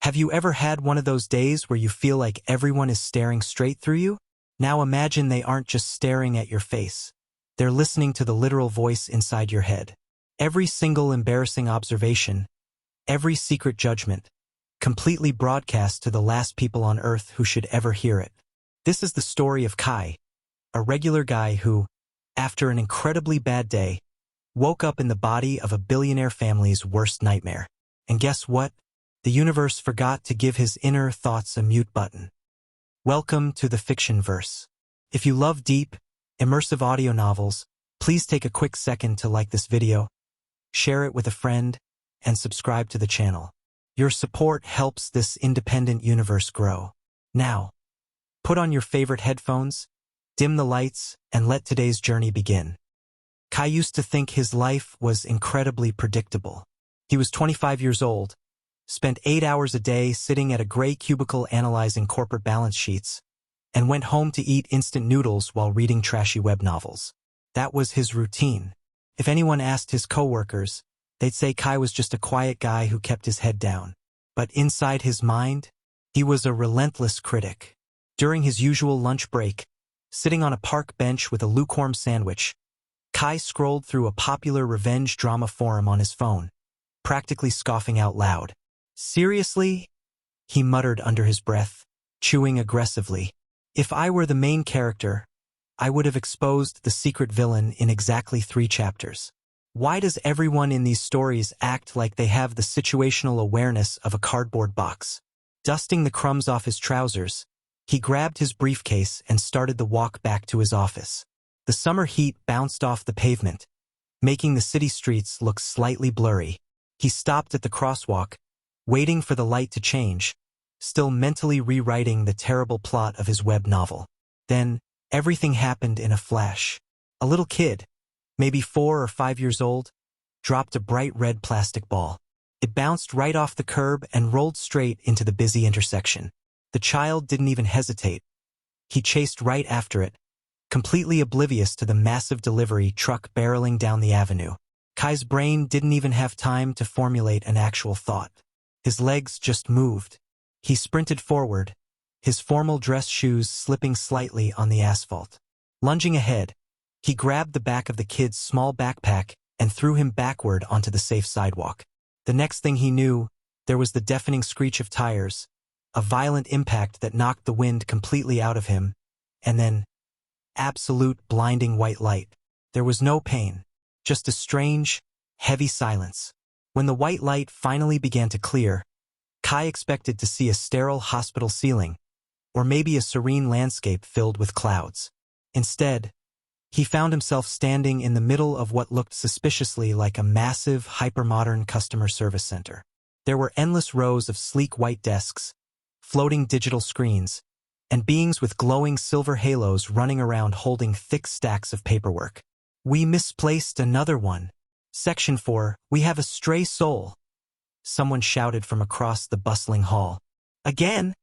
Have you ever had one of those days where you feel like everyone is staring straight through you? Now imagine they aren't just staring at your face. They're listening to the literal voice inside your head. Every single embarrassing observation, every secret judgment, completely broadcast to the last people on Earth who should ever hear it. This is the story of Kai, a regular guy who, after an incredibly bad day, woke up in the body of a billionaire family's worst nightmare. And guess what? The universe forgot to give his inner thoughts a mute button. Welcome to the fiction verse. If you love deep, immersive audio novels, please take a quick second to like this video, share it with a friend, and subscribe to the channel. Your support helps this independent universe grow. Now, put on your favorite headphones, dim the lights, and let today's journey begin. Kai used to think his life was incredibly predictable. He was 25 years old, spent 8 hours a day sitting at a gray cubicle analyzing corporate balance sheets, and went home to eat instant noodles while reading trashy web novels. That was his routine. If anyone asked his coworkers, they'd say Kai was just a quiet guy who kept his head down. But inside his mind, he was a relentless critic. During his usual lunch break, sitting on a park bench with a lukewarm sandwich, Kai scrolled through a popular revenge drama forum on his phone, practically scoffing out loud. "Seriously?" he muttered under his breath, chewing aggressively. "If I were the main character, I would have exposed the secret villain in exactly 3 chapters. Why does everyone in these stories act like they have the situational awareness of a cardboard box?" Dusting the crumbs off his trousers, he grabbed his briefcase and started the walk back to his office. The summer heat bounced off the pavement, making the city streets look slightly blurry. He stopped at the crosswalk, waiting for the light to change, still mentally rewriting the terrible plot of his web novel. Then, everything happened in a flash. A little kid, maybe 4 or 5 years old, dropped a bright red plastic ball. It bounced right off the curb and rolled straight into the busy intersection. The child didn't even hesitate. He chased right after it, completely oblivious to the massive delivery truck barreling down the avenue. Kai's brain didn't even have time to formulate an actual thought. His legs just moved. He sprinted forward, his formal dress shoes slipping slightly on the asphalt. Lunging ahead, he grabbed the back of the kid's small backpack and threw him backward onto the safe sidewalk. The next thing he knew, there was the deafening screech of tires, a violent impact that knocked the wind completely out of him, and then, absolute blinding white light. There was no pain, just a strange, heavy silence. When the white light finally began to clear, Kai expected to see a sterile hospital ceiling, or maybe a serene landscape filled with clouds. Instead, he found himself standing in the middle of what looked suspiciously like a massive, hypermodern customer service center. There were endless rows of sleek white desks, floating digital screens, and beings with glowing silver halos running around holding thick stacks of paperwork. "We misplaced another one. Section 4, we have a stray soul," someone shouted from across the bustling hall. "Again?"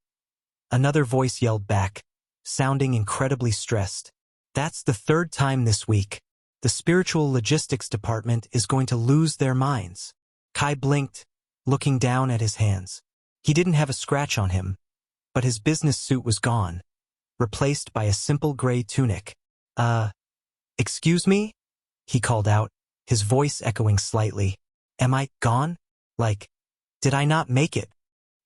Another voice yelled back, sounding incredibly stressed. "That's the 3rd time this week. The spiritual logistics department is going to lose their minds." Kai blinked, looking down at his hands. He didn't have a scratch on him, but his business suit was gone, replaced by a simple gray tunic. Excuse me?" he called out, his voice echoing slightly. "Am I gone? Like, did I not make it?"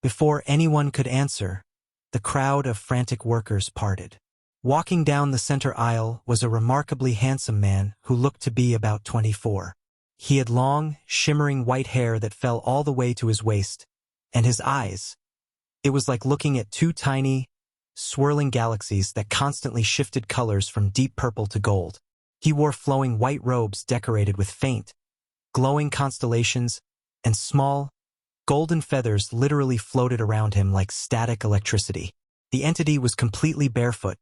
Before anyone could answer, the crowd of frantic workers parted. Walking down the center aisle was a remarkably handsome man who looked to be about 24. He had long, shimmering white hair that fell all the way to his waist, and his eyes. It was like looking at 2 tiny, swirling galaxies that constantly shifted colors from deep purple to gold. He wore flowing white robes decorated with faint, glowing constellations, and small, golden feathers literally floated around him like static electricity. The entity was completely barefoot,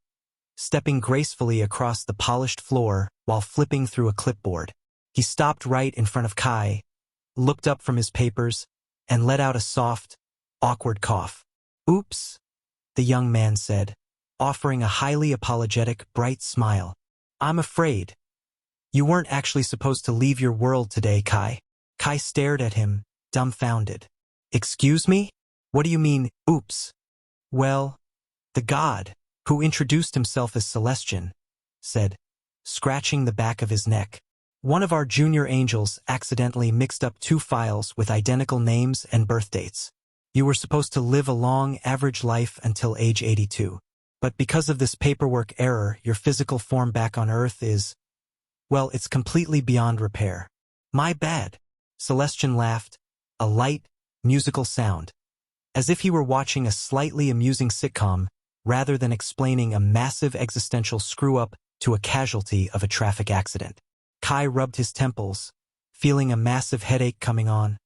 stepping gracefully across the polished floor while flipping through a clipboard. He stopped right in front of Kai, looked up from his papers, and let out a soft, awkward cough. "Oops," the young man said, offering a highly apologetic, bright smile. "I'm afraid. You weren't actually supposed to leave your world today, Kai." Kai stared at him, dumbfounded. "Excuse me?" What do you mean, oops? Well, the god, who introduced himself as Celestian, said, scratching the back of his neck. One of our junior angels accidentally mixed up 2 files with identical names and birth dates. You were supposed to live a long, average life until age 82. But because of this paperwork error, your physical form back on Earth is, well, it's completely beyond repair. My bad. Celestian laughed, a light, musical sound, as if he were watching a slightly amusing sitcom rather than explaining a massive existential screw-up to a casualty of a traffic accident. Kai rubbed his temples, feeling a massive headache coming on,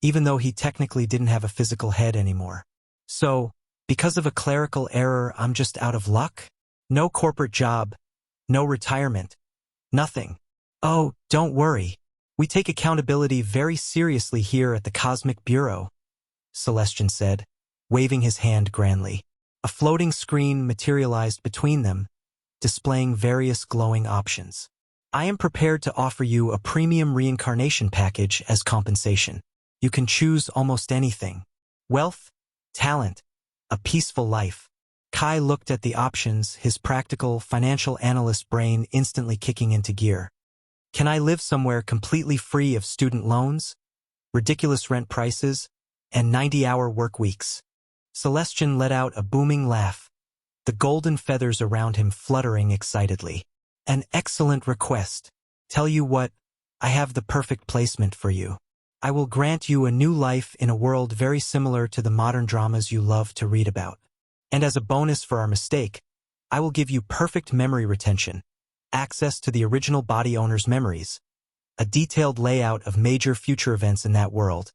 even though he technically didn't have a physical head anymore. So, because of a clerical error, I'm just out of luck? No corporate job, no retirement, nothing. Oh, don't worry. We take accountability very seriously here at the Cosmic Bureau, Celestian said, waving his hand grandly. A floating screen materialized between them, displaying various glowing options. I am prepared to offer you a premium reincarnation package as compensation. You can choose almost anything. Wealth, talent, a peaceful life. Kai looked at the options, his practical, financial analyst brain instantly kicking into gear. Can I live somewhere completely free of student loans, ridiculous rent prices, and 90-hour work weeks? Celestian let out a booming laugh, the golden feathers around him fluttering excitedly. An excellent request. Tell you what, I have the perfect placement for you. I will grant you a new life in a world very similar to the modern dramas you love to read about. And as a bonus for our mistake, I will give you perfect memory retention, access to the original body owner's memories, a detailed layout of major future events in that world,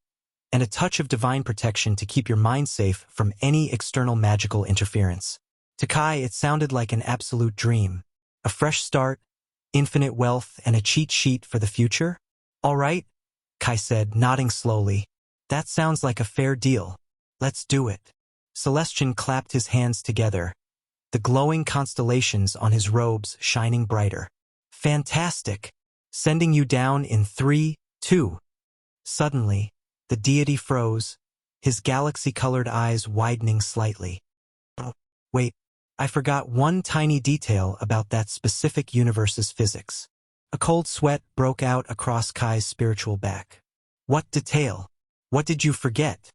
and a touch of divine protection to keep your mind safe from any external magical interference. To Kai, it sounded like an absolute dream. A fresh start, infinite wealth, and a cheat sheet for the future? All right, Kai said, nodding slowly. That sounds like a fair deal. Let's do it. Celestian clapped his hands together, the glowing constellations on his robes shining brighter. Fantastic! Sending you down in 3, 2. Suddenly, the deity froze, his galaxy-colored eyes widening slightly. Oh, wait, I forgot one tiny detail about that specific universe's physics. A cold sweat broke out across Kai's spiritual back. What detail? What did you forget?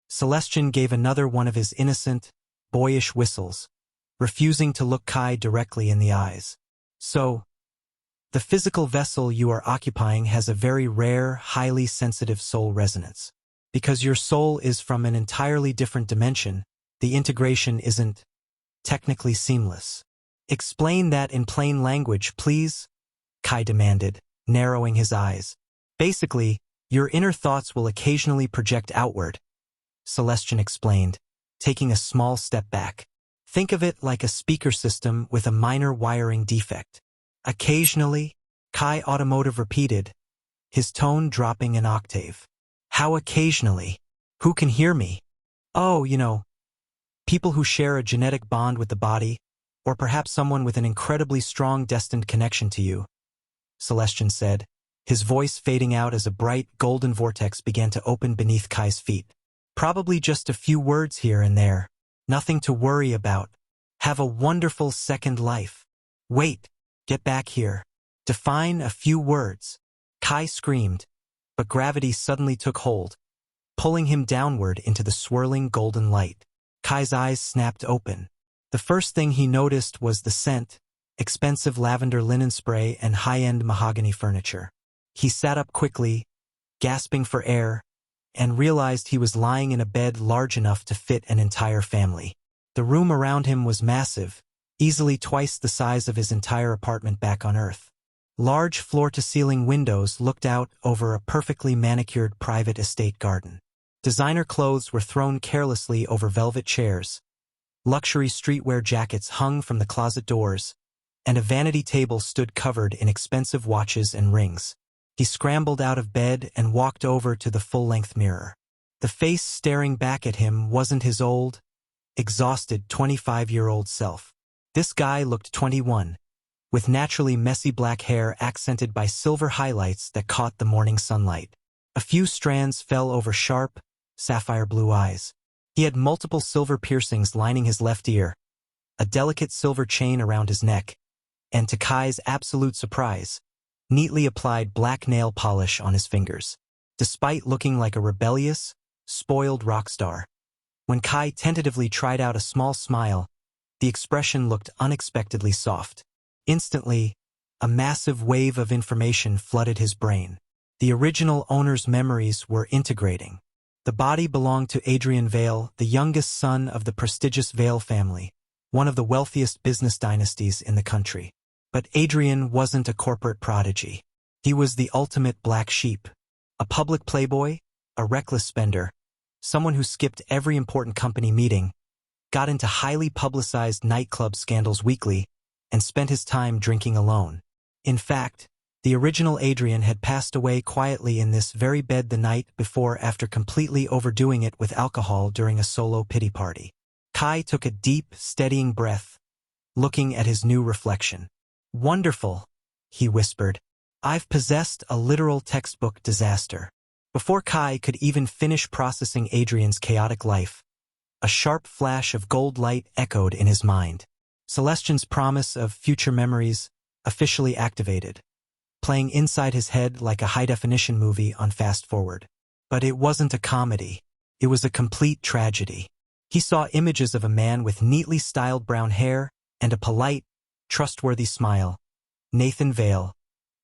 Celestian gave another one of his innocent, boyish whistles, refusing to look Kai directly in the eyes. So, the physical vessel you are occupying has a very rare, highly sensitive soul resonance. Because your soul is from an entirely different dimension, the integration isn't technically seamless. Explain that in plain language, please, Kai demanded, narrowing his eyes. Basically, your inner thoughts will occasionally project outward, Celestian explained, taking a small step back. Think of it like a speaker system with a minor wiring defect. Occasionally, Kai Automotive repeated, his tone dropping an octave. How occasionally? Who can hear me? Oh, people who share a genetic bond with the body, or perhaps someone with an incredibly strong destined connection to you, Celestian said, his voice fading out as a bright, golden vortex began to open beneath Kai's feet. Probably just a few words here and there. Nothing to worry about. Have a wonderful second life. Wait, get back here. Define a few words. Kai screamed, but gravity suddenly took hold, pulling him downward into the swirling golden light. Kai's eyes snapped open. The first thing he noticed was the scent, expensive lavender linen spray and high-end mahogany furniture. He sat up quickly, gasping for air, and realized he was lying in a bed large enough to fit an entire family. The room around him was massive, easily twice the size of his entire apartment back on Earth. Large floor-to-ceiling windows looked out over a perfectly manicured private estate garden. Designer clothes were thrown carelessly over velvet chairs. Luxury streetwear jackets hung from the closet doors, and a vanity table stood covered in expensive watches and rings. He scrambled out of bed and walked over to the full-length mirror. The face staring back at him wasn't his old, exhausted 25-year-old self. This guy looked 21, with naturally messy black hair accented by silver highlights that caught the morning sunlight. A few strands fell over sharp, sapphire blue eyes. He had multiple silver piercings lining his left ear, a delicate silver chain around his neck, and to Kai's absolute surprise, neatly applied black nail polish on his fingers. Despite looking like a rebellious, spoiled rock star, when Kai tentatively tried out a small smile, the expression looked unexpectedly soft. Instantly, a massive wave of information flooded his brain. The original owner's memories were integrating. The body belonged to Adrian Vale, the youngest son of the prestigious Vale family, one of the wealthiest business dynasties in the country. But Adrian wasn't a corporate prodigy. He was the ultimate black sheep. A public playboy, a reckless spender, someone who skipped every important company meeting, got into highly publicized nightclub scandals weekly, and spent his time drinking alone. In fact, the original Adrian had passed away quietly in this very bed the night before after completely overdoing it with alcohol during a solo pity party. Kai took a deep, steadying breath, looking at his new reflection. "Wonderful," he whispered. "I've possessed a literal textbook disaster." Before Kai could even finish processing Adrian's chaotic life, a sharp flash of gold light echoed in his mind. Celestian's promise of future memories officially activated, playing inside his head like a high-definition movie on fast forward. But it wasn't a comedy. It was a complete tragedy. He saw images of a man with neatly styled brown hair and a polite, trustworthy smile. Nathan Vale,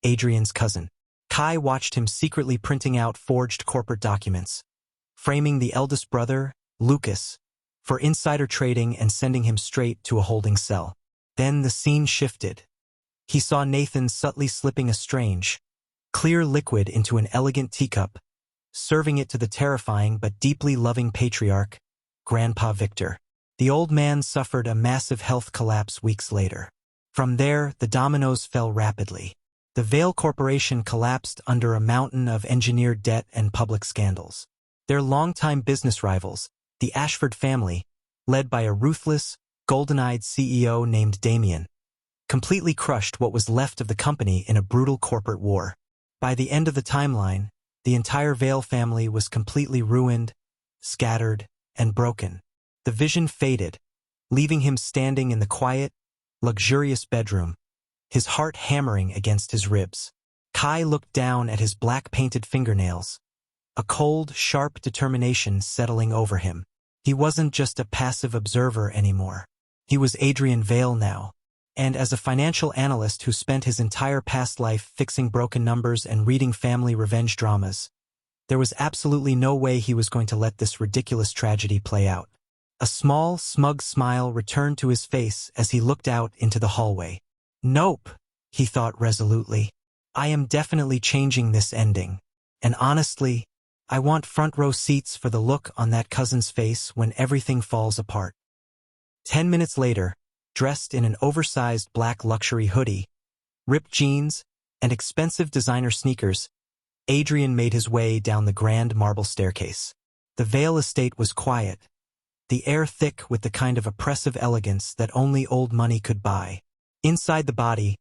Adrian's cousin. Kai watched him secretly printing out forged corporate documents, framing the eldest brother, Lucas, for insider trading and sending him straight to a holding cell. Then the scene shifted. He saw Nathan subtly slipping a strange, clear liquid into an elegant teacup, serving it to the terrifying but deeply loving patriarch, Grandpa Victor. The old man suffered a massive health collapse weeks later. From there, the dominoes fell rapidly. The Vale Corporation collapsed under a mountain of engineered debt and public scandals. Their longtime business rivals, the Ashford family, led by a ruthless, golden-eyed CEO named Damien, completely crushed what was left of the company in a brutal corporate war. By the end of the timeline, the entire Vale family was completely ruined, scattered, and broken. The vision faded, leaving him standing in the quiet, luxurious bedroom, his heart hammering against his ribs. Kai looked down at his black-painted fingernails, a cold, sharp determination settling over him. He wasn't just a passive observer anymore. He was Adrian Vale now. And as a financial analyst who spent his entire past life fixing broken numbers and reading family revenge dramas, there was absolutely no way he was going to let this ridiculous tragedy play out. A small, smug smile returned to his face as he looked out into the hallway. "Nope," he thought resolutely. "I am definitely changing this ending. And honestly, I want front-row seats for the look on that cousin's face when everything falls apart." 10 minutes later, dressed in an oversized black luxury hoodie, ripped jeans, and expensive designer sneakers, Adrian made his way down the grand marble staircase. The Vale estate was quiet, the air thick with the kind of oppressive elegance that only old money could buy. Inside the body,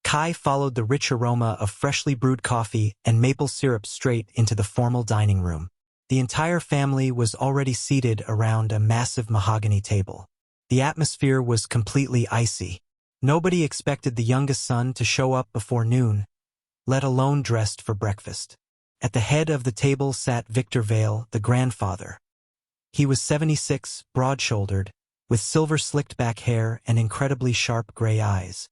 Kai followed the rich aroma of freshly brewed coffee and maple syrup straight into the formal dining room. The entire family was already seated around a massive mahogany table. The atmosphere was completely icy. Nobody expected the youngest son to show up before noon, let alone dressed for breakfast. At the head of the table sat Victor Vale, the grandfather. He was 76, broad-shouldered, with silver slicked-back hair and incredibly sharp gray eyes.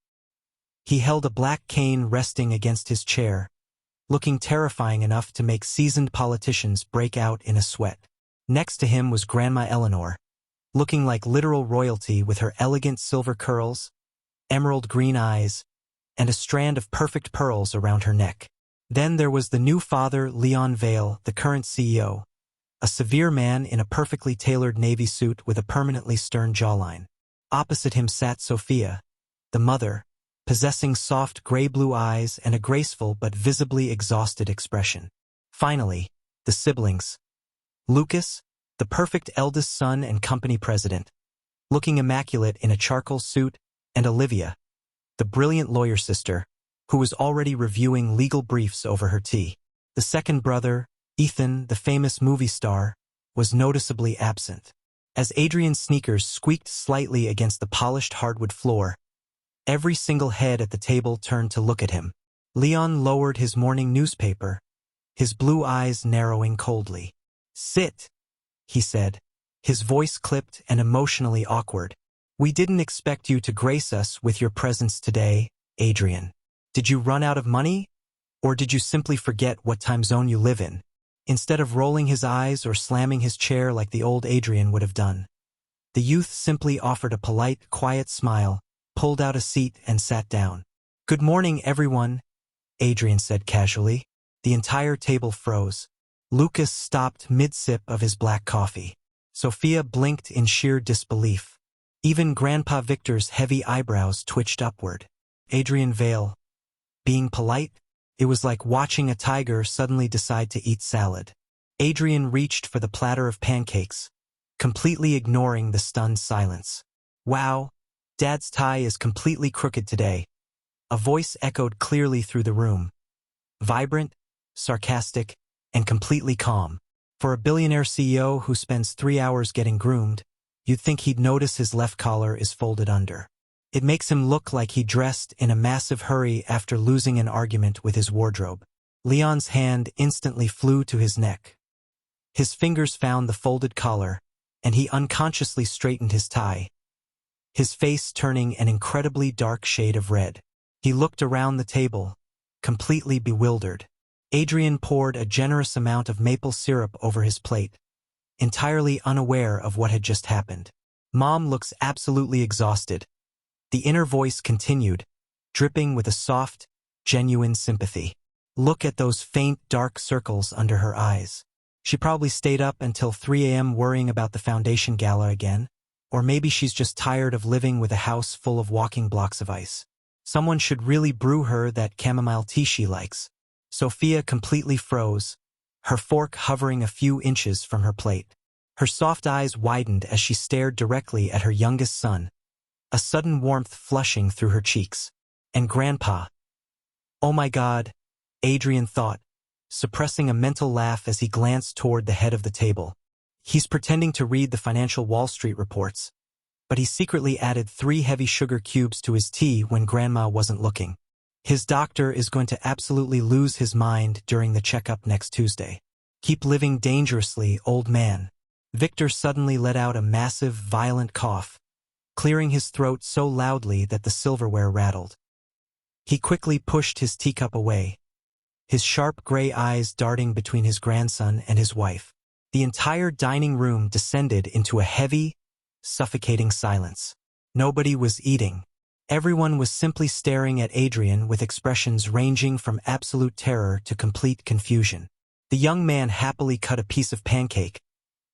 He held a black cane resting against his chair, looking terrifying enough to make seasoned politicians break out in a sweat. Next to him was Grandma Eleanor, looking like literal royalty with her elegant silver curls, emerald green eyes, and a strand of perfect pearls around her neck. Then there was the new father, Leon Vale, the current CEO, a severe man in a perfectly tailored navy suit with a permanently stern jawline. Opposite him sat Sophia, the mother, possessing soft gray-blue eyes and a graceful but visibly exhausted expression. Finally, the siblings. Lucas, the perfect eldest son and company president, looking immaculate in a charcoal suit, and Olivia, the brilliant lawyer sister, who was already reviewing legal briefs over her tea. The second brother, Ethan, the famous movie star, was noticeably absent. As Adrian's sneakers squeaked slightly against the polished hardwood floor, every single head at the table turned to look at him. Leon lowered his morning newspaper, his blue eyes narrowing coldly. "Sit," he said, his voice clipped and emotionally awkward. "We didn't expect you to grace us with your presence today, Adrian. Did you run out of money? Or did you simply forget what time zone you live in?" Instead of rolling his eyes or slamming his chair like the old Adrian would have done, the youth simply offered a polite, quiet smile, pulled out a seat and sat down. "Good morning, everyone," Adrian said casually. The entire table froze. Lucas stopped mid-sip of his black coffee. Sophia blinked in sheer disbelief. Even Grandpa Victor's heavy eyebrows twitched upward. Adrian Vale. Being polite? It was like watching a tiger suddenly decide to eat salad. Adrian reached for the platter of pancakes, completely ignoring the stunned silence. "Wow, Dad's tie is completely crooked today." A voice echoed clearly through the room. Vibrant, sarcastic, and completely calm. For a billionaire CEO who spends 3 hours getting groomed, you'd think he'd notice his left collar is folded under. It makes him look like he dressed in a massive hurry after losing an argument with his wardrobe. Leon's hand instantly flew to his neck. His fingers found the folded collar, and he unconsciously straightened his tie, his face turning an incredibly dark shade of red. He looked around the table, completely bewildered. Adrian poured a generous amount of maple syrup over his plate, entirely unaware of what had just happened. "Mom looks absolutely exhausted," the inner voice continued, dripping with a soft, genuine sympathy. "Look at those faint, dark circles under her eyes. She probably stayed up until 3 a.m. worrying about the foundation gala again, or maybe she's just tired of living with a house full of walking blocks of ice. Someone should really brew her that chamomile tea she likes." Sophia completely froze, her fork hovering a few inches from her plate. Her soft eyes widened as she stared directly at her youngest son, a sudden warmth flushing through her cheeks. "And Grandpa." "Oh my God," Adrian thought, suppressing a mental laugh as he glanced toward the head of the table. He's pretending to read the financial Wall Street reports, but he secretly added 3 heavy sugar cubes to his tea when Grandma wasn't looking. His doctor is going to absolutely lose his mind during the checkup next Tuesday. "Keep living dangerously, old man." Victor suddenly let out a massive, violent cough, clearing his throat so loudly that the silverware rattled. He quickly pushed his teacup away, his sharp gray eyes darting between his grandson and his wife. The entire dining room descended into a heavy, suffocating silence. Nobody was eating. Everyone was simply staring at Adrian with expressions ranging from absolute terror to complete confusion. The young man happily cut a piece of pancake,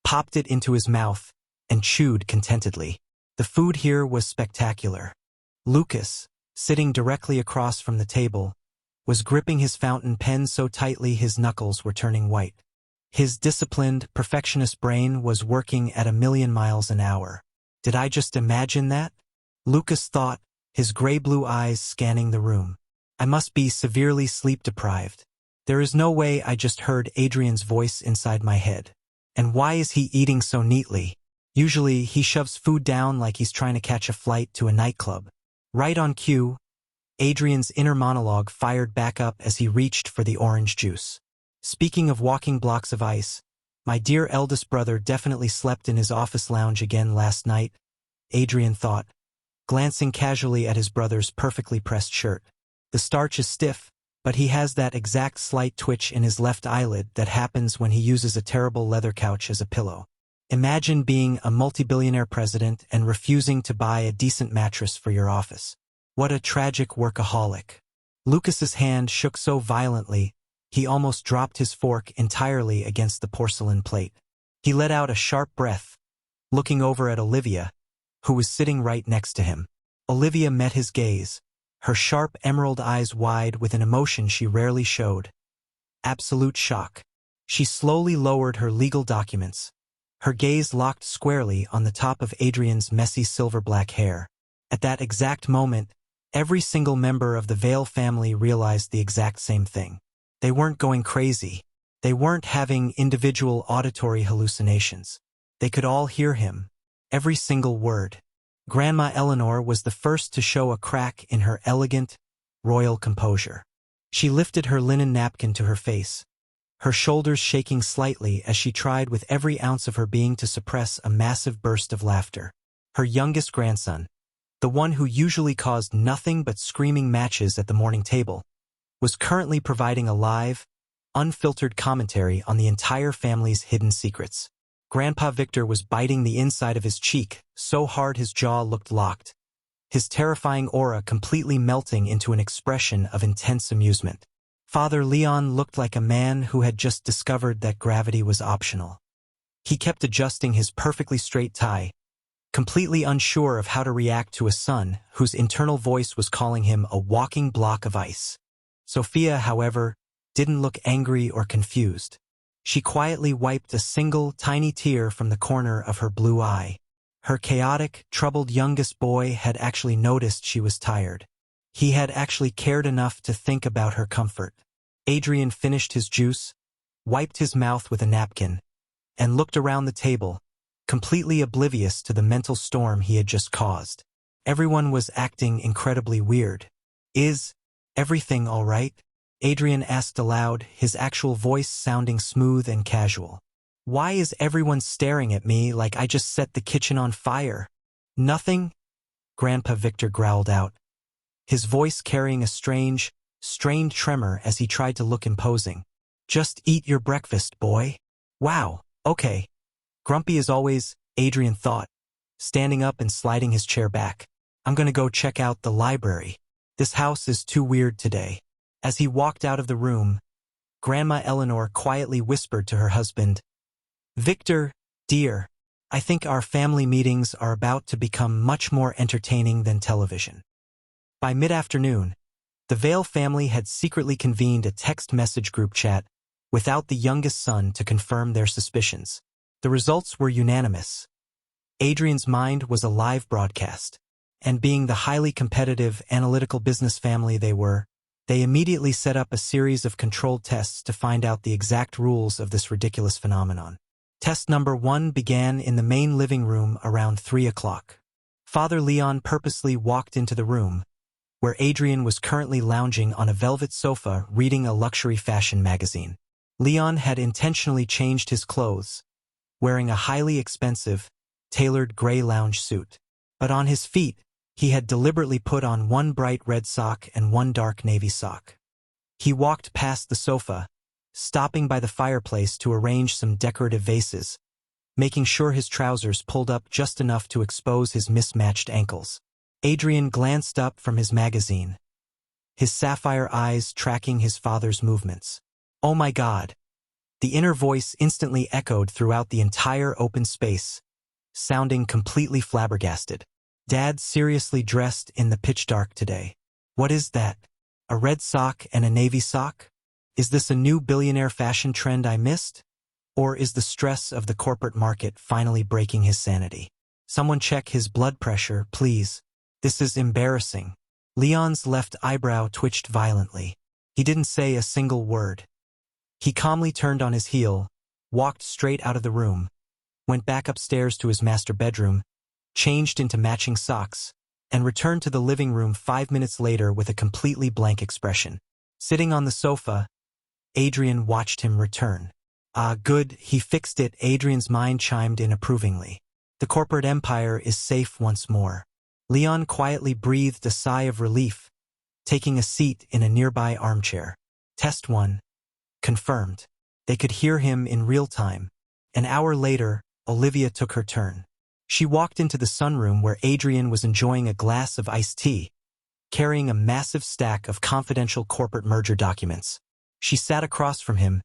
popped it into his mouth, and chewed contentedly. The food here was spectacular. Lucas, sitting directly across from the table, was gripping his fountain pen so tightly his knuckles were turning white. His disciplined, perfectionist brain was working at 1,000,000 miles an hour. "Did I just imagine that?" Lucas thought, his gray-blue eyes scanning the room. "I must be severely sleep-deprived. There is no way I just heard Adrian's voice inside my head. And why is he eating so neatly? Usually, he shoves food down like he's trying to catch a flight to a nightclub." Right on cue, Adrian's inner monologue fired back up as he reached for the orange juice. "Speaking of walking blocks of ice, my dear eldest brother definitely slept in his office lounge again last night," Adrian thought, glancing casually at his brother's perfectly pressed shirt. The starch is stiff, but he has that exact slight twitch in his left eyelid that happens when he uses a terrible leather couch as a pillow. Imagine being a multi-billionaire president and refusing to buy a decent mattress for your office. What a tragic workaholic. Lucas's hand shook so violently, he almost dropped his fork entirely against the porcelain plate. He let out a sharp breath, looking over at Olivia, who was sitting right next to him. Olivia met his gaze, her sharp emerald eyes wide with an emotion she rarely showed. Absolute shock. She slowly lowered her legal documents, her gaze locked squarely on the top of Adrian's messy silver-black hair. At that exact moment, every single member of the Vale family realized the exact same thing. They weren't going crazy. They weren't having individual auditory hallucinations. They could all hear him. Every single word. Grandma Eleanor was the first to show a crack in her elegant, royal composure. She lifted her linen napkin to her face, her shoulders shaking slightly as she tried with every ounce of her being to suppress a massive burst of laughter. Her youngest grandson, the one who usually caused nothing but screaming matches at the morning table, was currently providing a live, unfiltered commentary on the entire family's hidden secrets. Grandpa Victor was biting the inside of his cheek so hard his jaw looked locked, his terrifying aura completely melting into an expression of intense amusement. Father Leon looked like a man who had just discovered that gravity was optional. He kept adjusting his perfectly straight tie, completely unsure of how to react to a son whose internal voice was calling him a walking block of ice. Sophia, however, didn't look angry or confused. She quietly wiped a single, tiny tear from the corner of her blue eye. Her chaotic, troubled youngest boy had actually noticed she was tired. He had actually cared enough to think about her comfort. Adrian finished his juice, wiped his mouth with a napkin, and looked around the table, completely oblivious to the mental storm he had just caused. Everyone was acting incredibly weird. "Is everything all right?" Adrian asked aloud, his actual voice sounding smooth and casual. "Why is everyone staring at me like I just set the kitchen on fire?" "Nothing," Grandpa Victor growled out, his voice carrying a strange, strained tremor as he tried to look imposing. "Just eat your breakfast, boy." "Wow, okay. Grumpy as always," Adrian thought, standing up and sliding his chair back. "I'm gonna go check out the library. This house is too weird today." As he walked out of the room, Grandma Eleanor quietly whispered to her husband, "Victor, dear, I think our family meetings are about to become much more entertaining than television." By mid-afternoon, the Vale family had secretly convened a text message group chat without the youngest son to confirm their suspicions. The results were unanimous. Adrian's mind was a live broadcast, and being the highly competitive, analytical business family they were, they immediately set up a series of controlled tests to find out the exact rules of this ridiculous phenomenon. Test number 1 began in the main living room around 3 o'clock. Father Leon purposely walked into the room, where Adrian was currently lounging on a velvet sofa reading a luxury fashion magazine. Leon had intentionally changed his clothes, wearing a highly expensive, tailored gray lounge suit. But on his feet, he had deliberately put on one bright red sock and one dark navy sock. He walked past the sofa, stopping by the fireplace to arrange some decorative vases, making sure his trousers pulled up just enough to expose his mismatched ankles. Adrian glanced up from his magazine, his sapphire eyes tracking his father's movements. "Oh my God!" The inner voice instantly echoed throughout the entire open space, sounding completely flabbergasted. "Dad's seriously dressed in the pitch dark today. What is that? A red sock and a navy sock? Is this a new billionaire fashion trend I missed? Or is the stress of the corporate market finally breaking his sanity? Someone check his blood pressure, please. This is embarrassing." Leon's left eyebrow twitched violently. He didn't say a single word. He calmly turned on his heel, walked straight out of the room, went back upstairs to his master bedroom, changed into matching socks, and returned to the living room 5 minutes later with a completely blank expression. Sitting on the sofa, Adrian watched him return. "Ah, good, he fixed it," Adrian's mind chimed in approvingly. "The corporate empire is safe once more." Leon quietly breathed a sigh of relief, taking a seat in a nearby armchair. Test 1. Confirmed. They could hear him in real time. An hour later, Olivia took her turn. She walked into the sunroom where Adrian was enjoying a glass of iced tea, carrying a massive stack of confidential corporate merger documents. She sat across from him,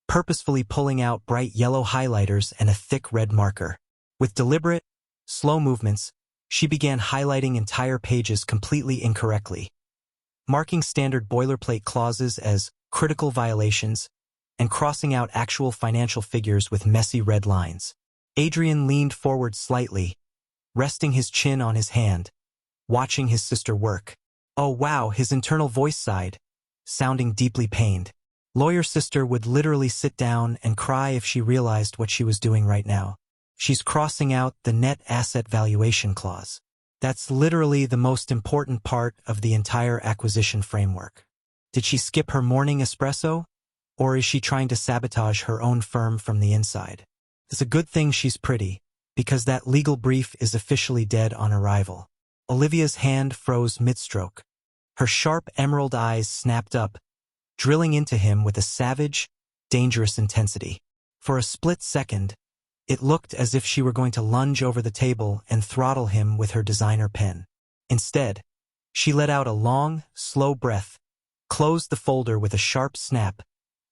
purposefully pulling out bright yellow highlighters and a thick red marker. With deliberate, slow movements, she began highlighting entire pages completely incorrectly, marking standard boilerplate clauses as critical violations, and crossing out actual financial figures with messy red lines. Adrian leaned forward slightly, resting his chin on his hand, watching his sister work. "Oh wow," his internal voice sighed, sounding deeply pained. Lawyer sister would literally sit down and cry if she realized what she was doing right now. She's crossing out the net asset valuation clause. That's literally the most important part of the entire acquisition framework. Did she skip her morning espresso? Or is she trying to sabotage her own firm from the inside? It's a good thing she's pretty, because that legal brief is officially dead on arrival. Olivia's hand froze mid-stroke. Her sharp emerald eyes snapped up, drilling into him with a savage, dangerous intensity. For a split second, it looked as if she were going to lunge over the table and throttle him with her designer pen. Instead, she let out a long, slow breath, closed the folder with a sharp snap,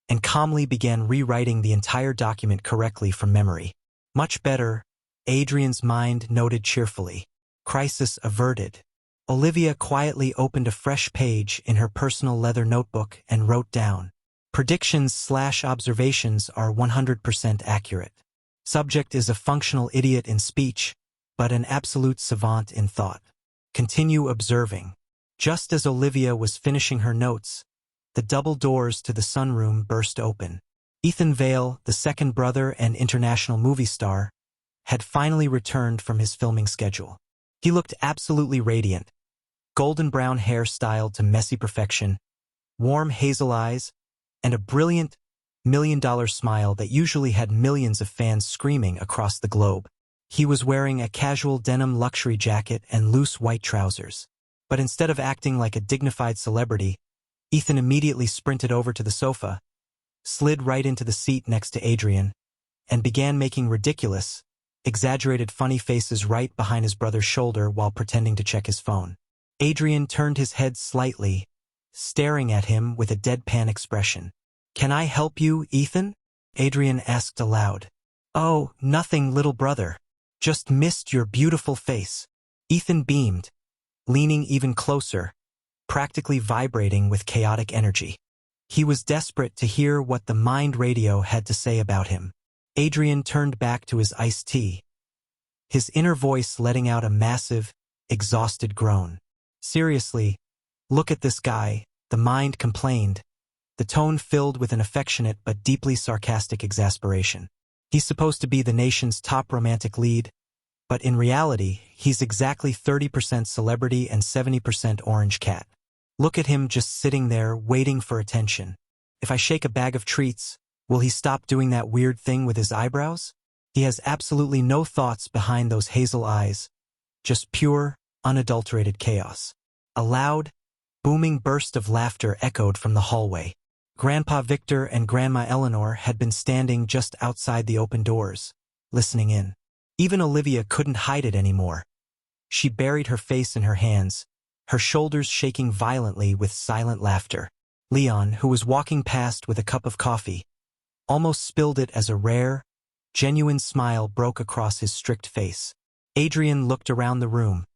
and calmly began rewriting the entire document correctly from memory. Much better, Adrian's mind noted cheerfully. Crisis averted. Olivia quietly opened a fresh page in her personal leather notebook and wrote down, "Predictions/observations are 100% accurate. Subject is a functional idiot in speech, but an absolute savant in thought. Continue observing." Just as Olivia was finishing her notes, the double doors to the sunroom burst open. Ethan Vale, the second brother and international movie star, had finally returned from his filming schedule. He looked absolutely radiant, golden brown hair styled to messy perfection, warm hazel eyes, and a brilliant, $1 million smile that usually had millions of fans screaming across the globe. He was wearing a casual denim luxury jacket and loose white trousers. But instead of acting like a dignified celebrity, Ethan immediately sprinted over to the sofa, slid right into the seat next to Adrian, and began making ridiculous, exaggerated funny faces right behind his brother's shoulder while pretending to check his phone. Adrian turned his head slightly, staring at him with a deadpan expression. "Can I help you, Ethan?" Adrian asked aloud. "Oh, nothing, little brother. Just missed your beautiful face." Ethan beamed, leaning even closer, practically vibrating with chaotic energy. He was desperate to hear what the mind radio had to say about him. Adrian turned back to his iced tea, his inner voice letting out a massive, exhausted groan. "Seriously, look at this guy," the mind complained, the tone filled with an affectionate but deeply sarcastic exasperation. "He's supposed to be the nation's top romantic lead, but in reality, he's exactly 30% celebrity and 70% orange cat. Look at him just sitting there waiting for attention. If I shake a bag of treats, will he stop doing that weird thing with his eyebrows? He has absolutely no thoughts behind those hazel eyes, just pure, unadulterated chaos." A loud, booming burst of laughter echoed from the hallway. Grandpa Victor and Grandma Eleanor had been standing just outside the open doors, listening in. Even Olivia couldn't hide it anymore. She buried her face in her hands, her shoulders shaking violently with silent laughter. Leon, who was walking past with a cup of coffee, almost spilled it as a rare, genuine smile broke across his strict face. Adrian looked around the room,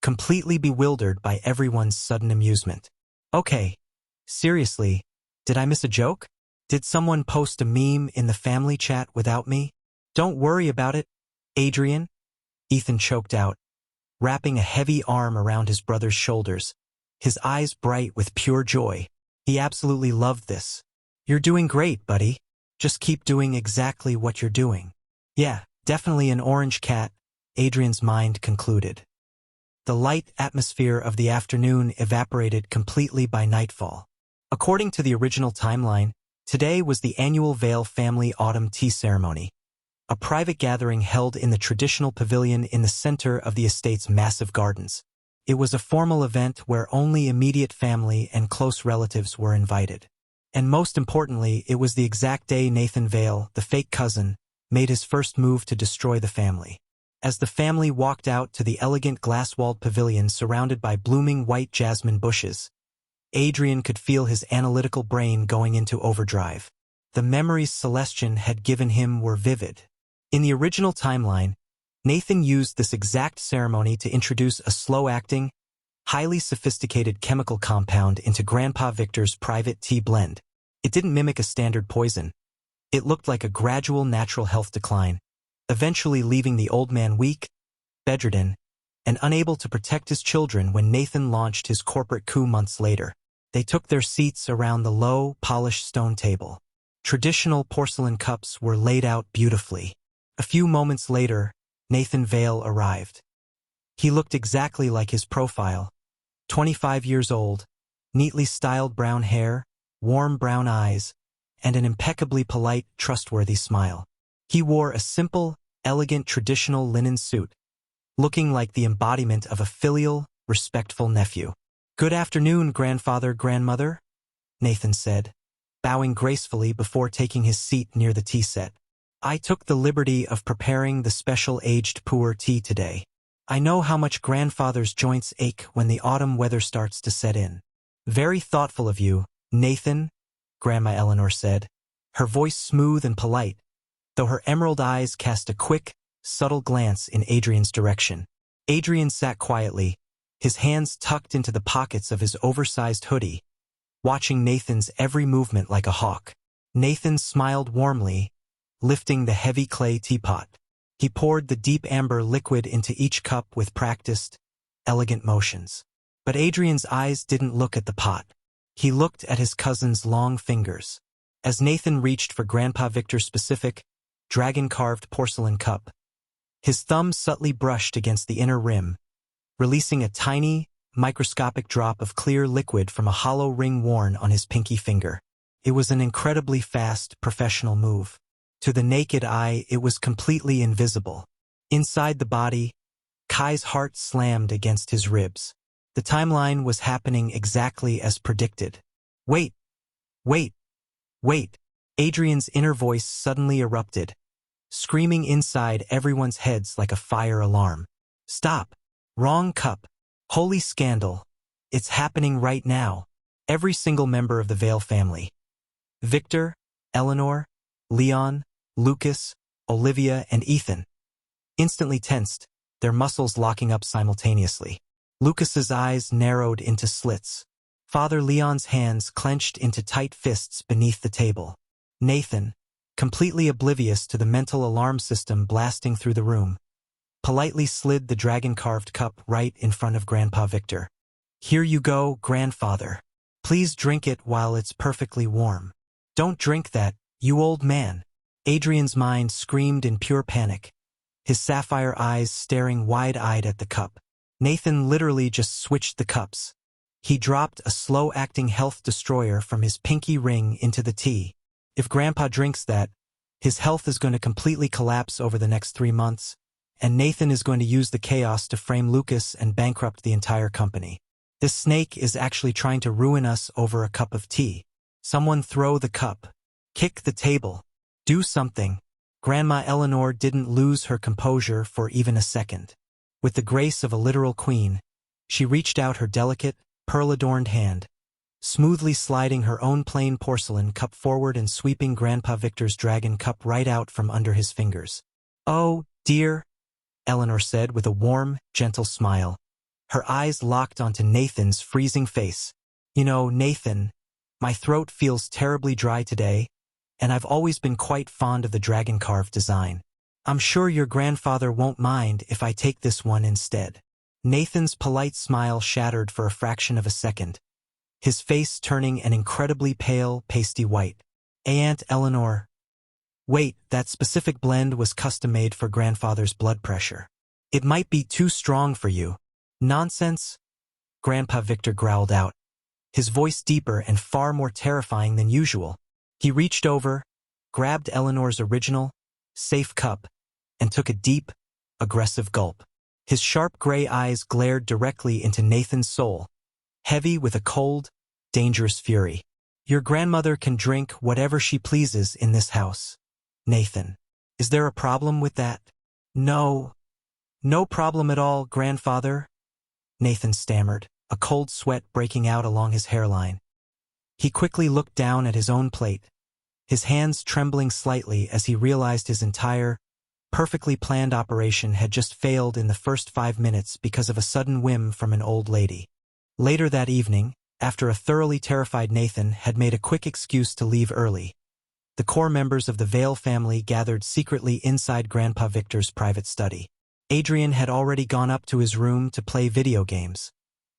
completely bewildered by everyone's sudden amusement. "Okay, seriously, did I miss a joke? Did someone post a meme in the family chat without me?" "Don't worry about it, Adrian," Ethan choked out, wrapping a heavy arm around his brother's shoulders, his eyes bright with pure joy. He absolutely loved this. "You're doing great, buddy. Just keep doing exactly what you're doing." "Yeah, definitely an orange cat," Adrian's mind concluded. The light atmosphere of the afternoon evaporated completely by nightfall. According to the original timeline, today was the annual Vale family autumn tea ceremony, a private gathering held in the traditional pavilion in the center of the estate's massive gardens. It was a formal event where only immediate family and close relatives were invited. And most importantly, it was the exact day Nathan Vale, the fake cousin, made his first move to destroy the family. As the family walked out to the elegant glass-walled pavilion surrounded by blooming white jasmine bushes, Adrian could feel his analytical brain going into overdrive. The memories Celestian had given him were vivid. In the original timeline, Nathan used this exact ceremony to introduce a slow-acting, highly sophisticated chemical compound into Grandpa Victor's private tea blend. It didn't mimic a standard poison. It looked like a gradual natural health decline, eventually leaving the old man weak, bedridden, and unable to protect his children when Nathan launched his corporate coup months later. They took their seats around the low, polished stone table. Traditional porcelain cups were laid out beautifully. A few moments later, Nathan Vale arrived. He looked exactly like his profile, 25 years old, neatly styled brown hair, warm brown eyes, and an impeccably polite, trustworthy smile. He wore a simple, elegant traditional linen suit, looking like the embodiment of a filial, respectful nephew. "Good afternoon, grandfather, grandmother," Nathan said, bowing gracefully before taking his seat near the tea set. "I took the liberty of preparing the special aged poor tea today. I know how much grandfather's joints ache when the autumn weather starts to set in." "Very thoughtful of you, Nathan," Grandma Eleanor said, her voice smooth and polite, though her emerald eyes cast a quick, subtle glance in Adrian's direction. Adrian sat quietly, his hands tucked into the pockets of his oversized hoodie, watching Nathan's every movement like a hawk. Nathan smiled warmly, lifting the heavy clay teapot. He poured the deep amber liquid into each cup with practiced, elegant motions. But Adrian's eyes didn't look at the pot. He looked at his cousin's long fingers. As Nathan reached for Grandpa Victor's specific, dragon-carved porcelain cup, his thumb subtly brushed against the inner rim, releasing a tiny, microscopic drop of clear liquid from a hollow ring worn on his pinky finger. It was an incredibly fast, professional move. To the naked eye, it was completely invisible. Inside the body, Kai's heart slammed against his ribs. The timeline was happening exactly as predicted. "Wait! Wait! Wait!" Adrian's inner voice suddenly erupted, screaming inside everyone's heads like a fire alarm. "Stop! Wrong cup! Holy scandal! It's happening right now!" Every single member of the Vale family, Victor, Eleanor, Leon, Lucas, Olivia, and Ethan, instantly tensed, their muscles locking up simultaneously. Lucas's eyes narrowed into slits. Father Leon's hands clenched into tight fists beneath the table. Nathan, completely oblivious to the mental alarm system blasting through the room, politely slid the dragon-carved cup right in front of Grandpa Victor. "Here you go, grandfather. Please drink it while it's perfectly warm." "Don't drink that, you old man." Adrian's mind screamed in pure panic, his sapphire eyes staring wide-eyed at the cup. Nathan literally just switched the cups. He dropped a slow-acting health destroyer from his pinky ring into the tea. If Grandpa drinks that, his health is going to completely collapse over the next 3 months, and Nathan is going to use the chaos to frame Lucas and bankrupt the entire company. This snake is actually trying to ruin us over a cup of tea. Someone throw the cup. Kick the table. Do something. Grandma Eleanor didn't lose her composure for even a second. With the grace of a literal queen, she reached out her delicate, pearl-adorned hand, smoothly sliding her own plain porcelain cup forward and sweeping Grandpa Victor's dragon cup right out from under his fingers. "Oh, dear," Eleanor said with a warm, gentle smile. Her eyes locked onto Nathan's freezing face. "You know, Nathan, my throat feels terribly dry today, and I've always been quite fond of the dragon-carved design. I'm sure your grandfather won't mind if I take this one instead." Nathan's polite smile shattered for a fraction of a second, his face turning an incredibly pale, pasty white. "Aunt Eleanor, wait, that specific blend was custom-made for grandfather's blood pressure. It might be too strong for you." "Nonsense," Grandpa Victor growled out, his voice deeper and far more terrifying than usual. He reached over, grabbed Eleanor's original, safe cup, and took a deep, aggressive gulp. His sharp gray eyes glared directly into Nathan's soul, heavy with a cold, dangerous fury. "Your grandmother can drink whatever she pleases in this house, Nathan. Is there a problem with that?" "No. No problem at all, grandfather," Nathan stammered, a cold sweat breaking out along his hairline. He quickly looked down at his own plate, his hands trembling slightly as he realized his entire, perfectly planned operation had just failed in the first 5 minutes because of a sudden whim from an old lady. Later that evening, after a thoroughly terrified Nathan had made a quick excuse to leave early, the core members of the Vale family gathered secretly inside Grandpa Victor's private study. Adrian had already gone up to his room to play video games,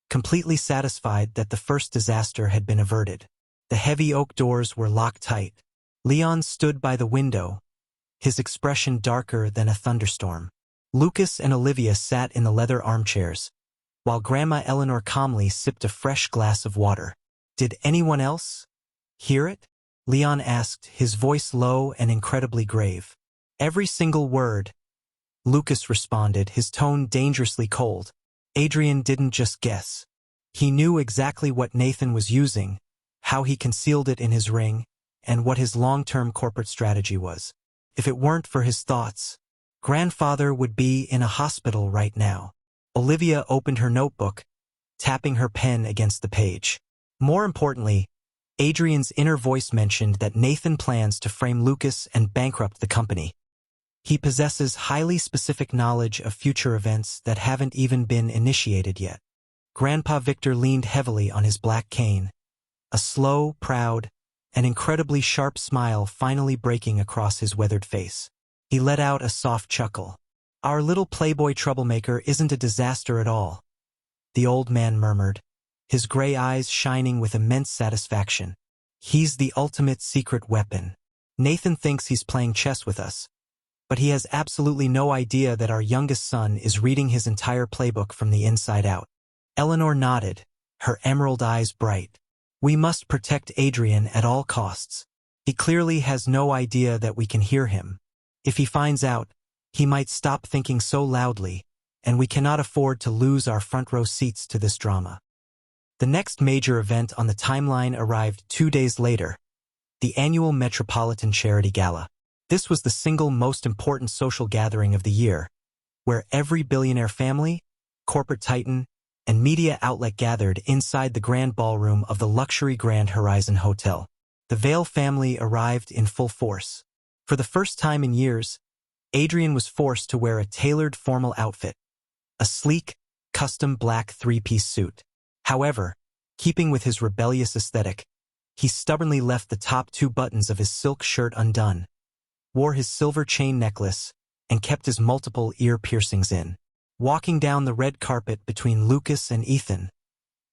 completely satisfied that the first disaster had been averted. The heavy oak doors were locked tight. Leon stood by the window, his expression darker than a thunderstorm. Lucas and Olivia sat in the leather armchairs, while Grandma Eleanor calmly sipped a fresh glass of water. "Did anyone else hear it?" Leon asked, his voice low and incredibly grave. "Every single word," Lucas responded, his tone dangerously cold. Adrian didn't just guess. He knew exactly what Nathan was using, how he concealed it in his ring, and what his long-term corporate strategy was. If it weren't for his thoughts, Grandfather would be in a hospital right now. Olivia opened her notebook, tapping her pen against the page. More importantly, Adrian's inner voice mentioned that Nathan plans to frame Lucas and bankrupt the company. He possesses highly specific knowledge of future events that haven't even been initiated yet. Grandpa Victor leaned heavily on his black cane, a slow, proud, and incredibly sharp smile finally breaking across his weathered face. He let out a soft chuckle. "Our little playboy troublemaker isn't a disaster at all," the old man murmured, his gray eyes shining with immense satisfaction. "He's the ultimate secret weapon. Nathan thinks he's playing chess with us, but he has absolutely no idea that our youngest son is reading his entire playbook from the inside out." Eleanor nodded, her emerald eyes bright. "We must protect Adrian at all costs. He clearly has no idea that we can hear him. If he finds out, he might stop thinking so loudly, and we cannot afford to lose our front-row seats to this drama." The next major event on the timeline arrived 2 days later, the annual Metropolitan Charity Gala. This was the single most important social gathering of the year, where every billionaire family, corporate titan, and media outlet gathered inside the grand ballroom of the luxury Grand Horizon Hotel. The Vale family arrived in full force. For the first time in years, Adrian was forced to wear a tailored formal outfit, a sleek, custom black three-piece suit. However, keeping with his rebellious aesthetic, he stubbornly left the top 2 buttons of his silk shirt undone, wore his silver chain necklace, and kept his multiple ear piercings in. Walking down the red carpet between Lucas and Ethan,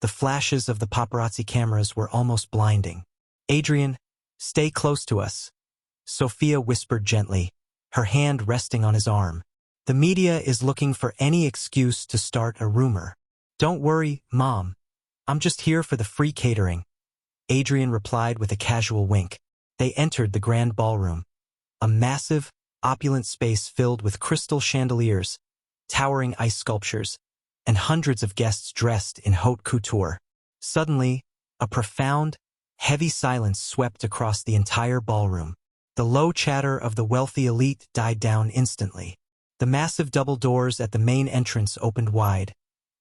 the flashes of the paparazzi cameras were almost blinding. "Adrian, stay close to us," Sophia whispered gently, her hand resting on his arm. "The media is looking for any excuse to start a rumor." "Don't worry, Mom. I'm just here for the free catering," Adrian replied with a casual wink. They entered the grand ballroom, a massive, opulent space filled with crystal chandeliers, towering ice sculptures, and hundreds of guests dressed in haute couture. Suddenly, a profound, heavy silence swept across the entire ballroom. The low chatter of the wealthy elite died down instantly. The massive double doors at the main entrance opened wide,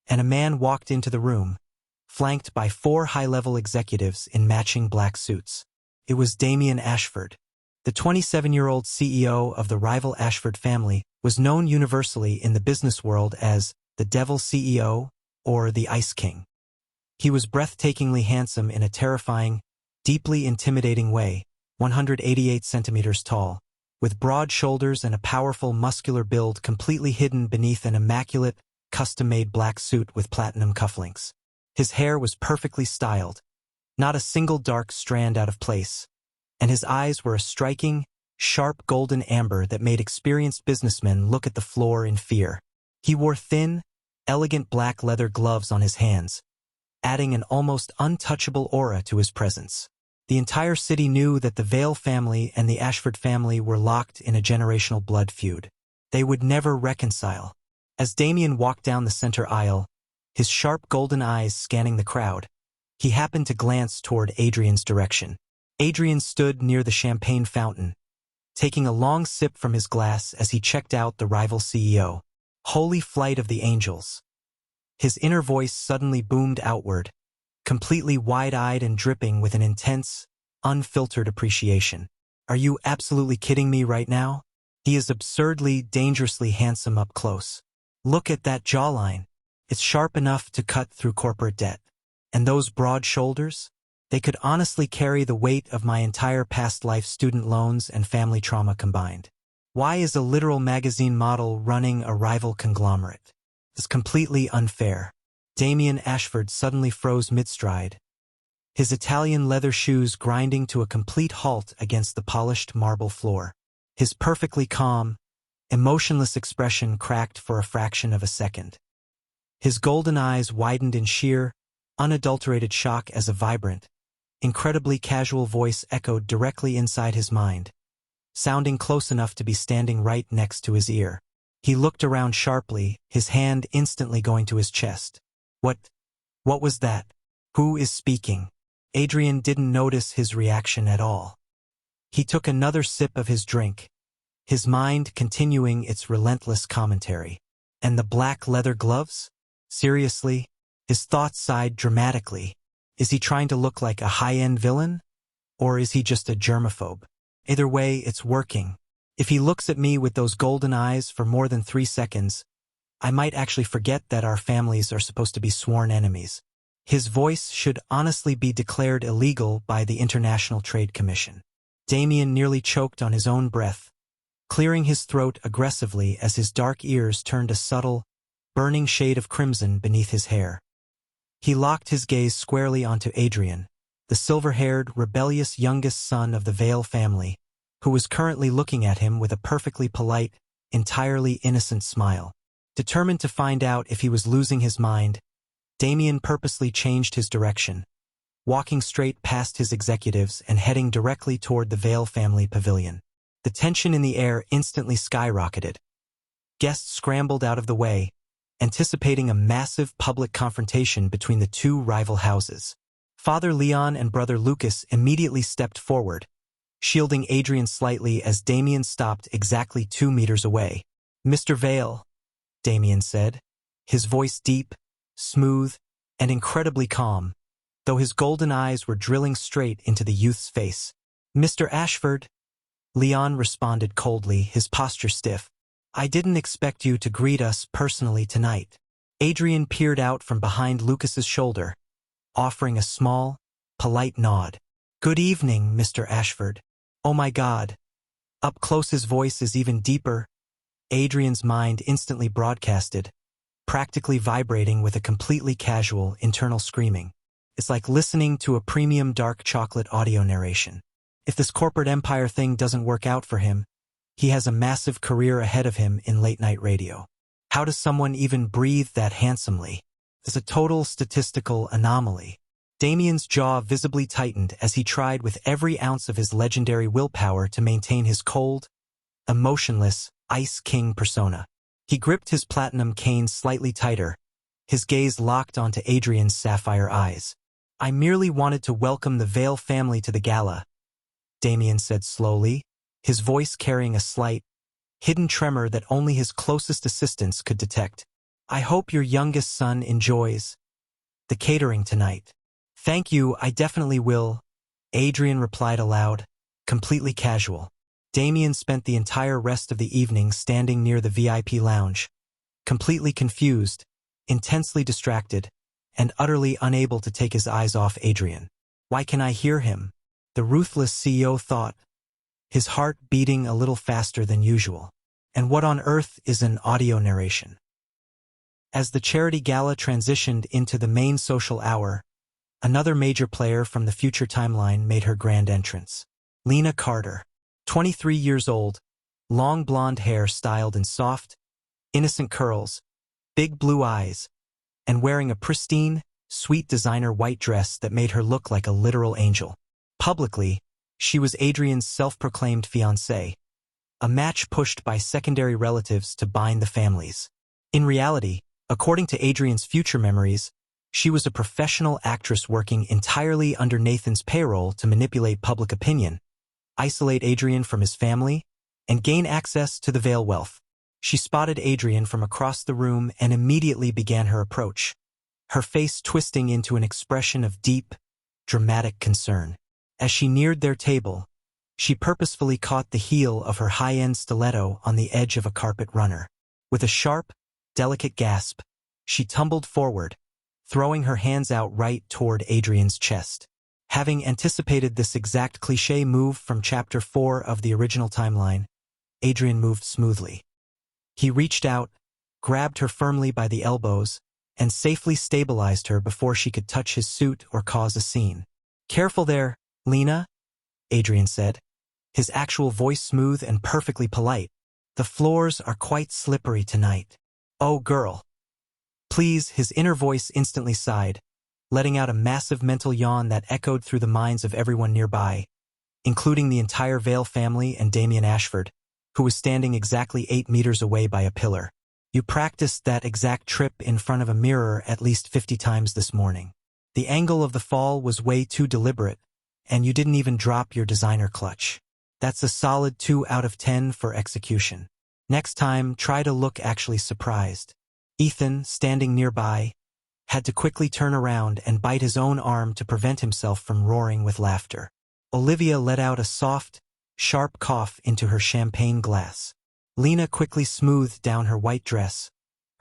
and a man walked into the room, flanked by 4 high-level executives in matching black suits. It was Damien Ashford. The 27-year-old CEO of the rival Ashford family was known universally in the business world as the Devil CEO or the Ice King. He was breathtakingly handsome in a terrifying, deeply intimidating way, 188 centimeters tall, with broad shoulders and a powerful muscular build completely hidden beneath an immaculate, custom-made black suit with platinum cufflinks. His hair was perfectly styled, not a single dark strand out of place, and his eyes were a striking, sharp golden amber that made experienced businessmen look at the floor in fear. He wore thin, elegant black leather gloves on his hands, adding an almost untouchable aura to his presence. The entire city knew that the Vale family and the Ashford family were locked in a generational blood feud. They would never reconcile. As Damien walked down the center aisle, his sharp golden eyes scanning the crowd, he happened to glance toward Adrian's direction. Adrian stood near the champagne fountain, taking a long sip from his glass as he checked out the rival CEO. Holy flight of the angels. His inner voice suddenly boomed outward, completely wide-eyed and dripping with an intense, unfiltered appreciation. "Are you absolutely kidding me right now? He is absurdly, dangerously handsome up close. Look at that jawline. It's sharp enough to cut through corporate debt. And those broad shoulders? They could honestly carry the weight of my entire past life student loans and family trauma combined. Why is a literal magazine model running a rival conglomerate? It's completely unfair." Damien Ashford suddenly froze mid-stride, his Italian leather shoes grinding to a complete halt against the polished marble floor. His perfectly calm, emotionless expression cracked for a fraction of a second. His golden eyes widened in sheer, unadulterated shock as a vibrant, incredibly casual voice echoed directly inside his mind, sounding close enough to be standing right next to his ear. He looked around sharply, his hand instantly going to his chest. What was that? Who is speaking? Adrian didn't notice his reaction at all. He took another sip of his drink, his mind continuing its relentless commentary. And the black leather gloves? Seriously? His thoughts sighed dramatically. Is he trying to look like a high-end villain? Or is he just a germaphobe? Either way, it's working. If he looks at me with those golden eyes for more than 3 seconds, I might actually forget that our families are supposed to be sworn enemies. His voice should honestly be declared illegal by the International Trade Commission. Damien nearly choked on his own breath, clearing his throat aggressively as his dark ears turned a subtle, burning shade of crimson beneath his hair. He locked his gaze squarely onto Adrian, the silver-haired, rebellious youngest son of the Vale family, who was currently looking at him with a perfectly polite, entirely innocent smile. Determined to find out if he was losing his mind, Damien purposely changed his direction, walking straight past his executives and heading directly toward the Vale family pavilion. The tension in the air instantly skyrocketed. Guests scrambled out of the way, anticipating a massive public confrontation between the two rival houses. Father Leon and Brother Lucas immediately stepped forward, shielding Adrian slightly as Damien stopped exactly 2 meters away. "Mr. Vale," Damien said, his voice deep, smooth, and incredibly calm, though his golden eyes were drilling straight into the youth's face. "Mr. Ashford," Leon responded coldly, his posture stiff. "I didn't expect you to greet us personally tonight." Adrian peered out from behind Lucas's shoulder, offering a small, polite nod. "Good evening, Mr. Ashford." "Oh my God." Up close his voice is even deeper. Adrian's mind instantly broadcasted, practically vibrating with a completely casual, internal screaming. It's like listening to a premium dark chocolate audio narration. If this corporate empire thing doesn't work out for him, he has a massive career ahead of him in late-night radio. How does someone even breathe that handsomely? It's a total statistical anomaly. Damien's jaw visibly tightened as he tried with every ounce of his legendary willpower to maintain his cold, emotionless, Ice King persona. He gripped his platinum cane slightly tighter, his gaze locked onto Adrian's sapphire eyes. "I merely wanted to welcome the Vale family to the gala," Damien said slowly, his voice carrying a slight, hidden tremor that only his closest assistants could detect. "I hope your youngest son enjoys the catering tonight." "Thank you, I definitely will," Adrian replied aloud, completely casual. Damien spent the entire rest of the evening standing near the VIP lounge, completely confused, intensely distracted, and utterly unable to take his eyes off Adrian. "Why can I hear him?" the ruthless CEO thought, his heart beating a little faster than usual. And what on earth is an audio narration? As the charity gala transitioned into the main social hour, another major player from the future timeline made her grand entrance. Lena Carter, 23 years old, long blonde hair styled in soft, innocent curls, big blue eyes, and wearing a pristine, sweet designer white dress that made her look like a literal angel. Publicly, she was Adrian's self-proclaimed fiancée, a match pushed by secondary relatives to bind the families. In reality, according to Adrian's future memories, she was a professional actress working entirely under Nathan's payroll to manipulate public opinion, isolate Adrian from his family, and gain access to the Vale wealth. She spotted Adrian from across the room and immediately began her approach, her face twisting into an expression of deep, dramatic concern. As she neared their table, she purposefully caught the heel of her high-end stiletto on the edge of a carpet runner. With a sharp, delicate gasp, she tumbled forward, throwing her hands out right toward Adrian's chest. Having anticipated this exact cliché move from Chapter 4 of the original timeline, Adrian moved smoothly. He reached out, grabbed her firmly by the elbows, and safely stabilized her before she could touch his suit or cause a scene. "Careful there, Lena," Adrian said, his actual voice smooth and perfectly polite. "The floors are quite slippery tonight. Oh, girl. Please," his inner voice instantly sighed, letting out a massive mental yawn that echoed through the minds of everyone nearby, including the entire Vale family and Damien Ashford, who was standing exactly 8 meters away by a pillar. "You practiced that exact trip in front of a mirror at least 50 times this morning. The angle of the fall was way too deliberate, and you didn't even drop your designer clutch. That's a solid 2 out of 10 for execution. Next time, try to look actually surprised." Ethan, standing nearby, had to quickly turn around and bite his own arm to prevent himself from roaring with laughter. Olivia let out a soft, sharp cough into her champagne glass. Lena quickly smoothed down her white dress,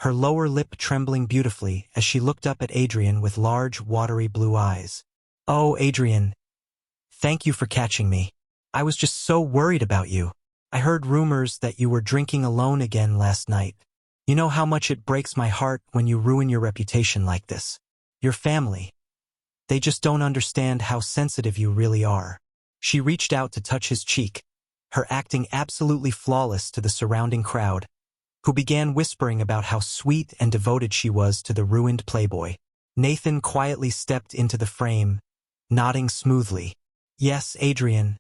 her lower lip trembling beautifully as she looked up at Adrian with large, watery blue eyes. "Oh, Adrian, thank you for catching me. I was just so worried about you. I heard rumors that you were drinking alone again last night. You know how much it breaks my heart when you ruin your reputation like this. Your family, they just don't understand how sensitive you really are." She reached out to touch his cheek, her acting absolutely flawless to the surrounding crowd, who began whispering about how sweet and devoted she was to the ruined playboy. Nathan quietly stepped into the frame, nodding smoothly. "Yes, Adrian.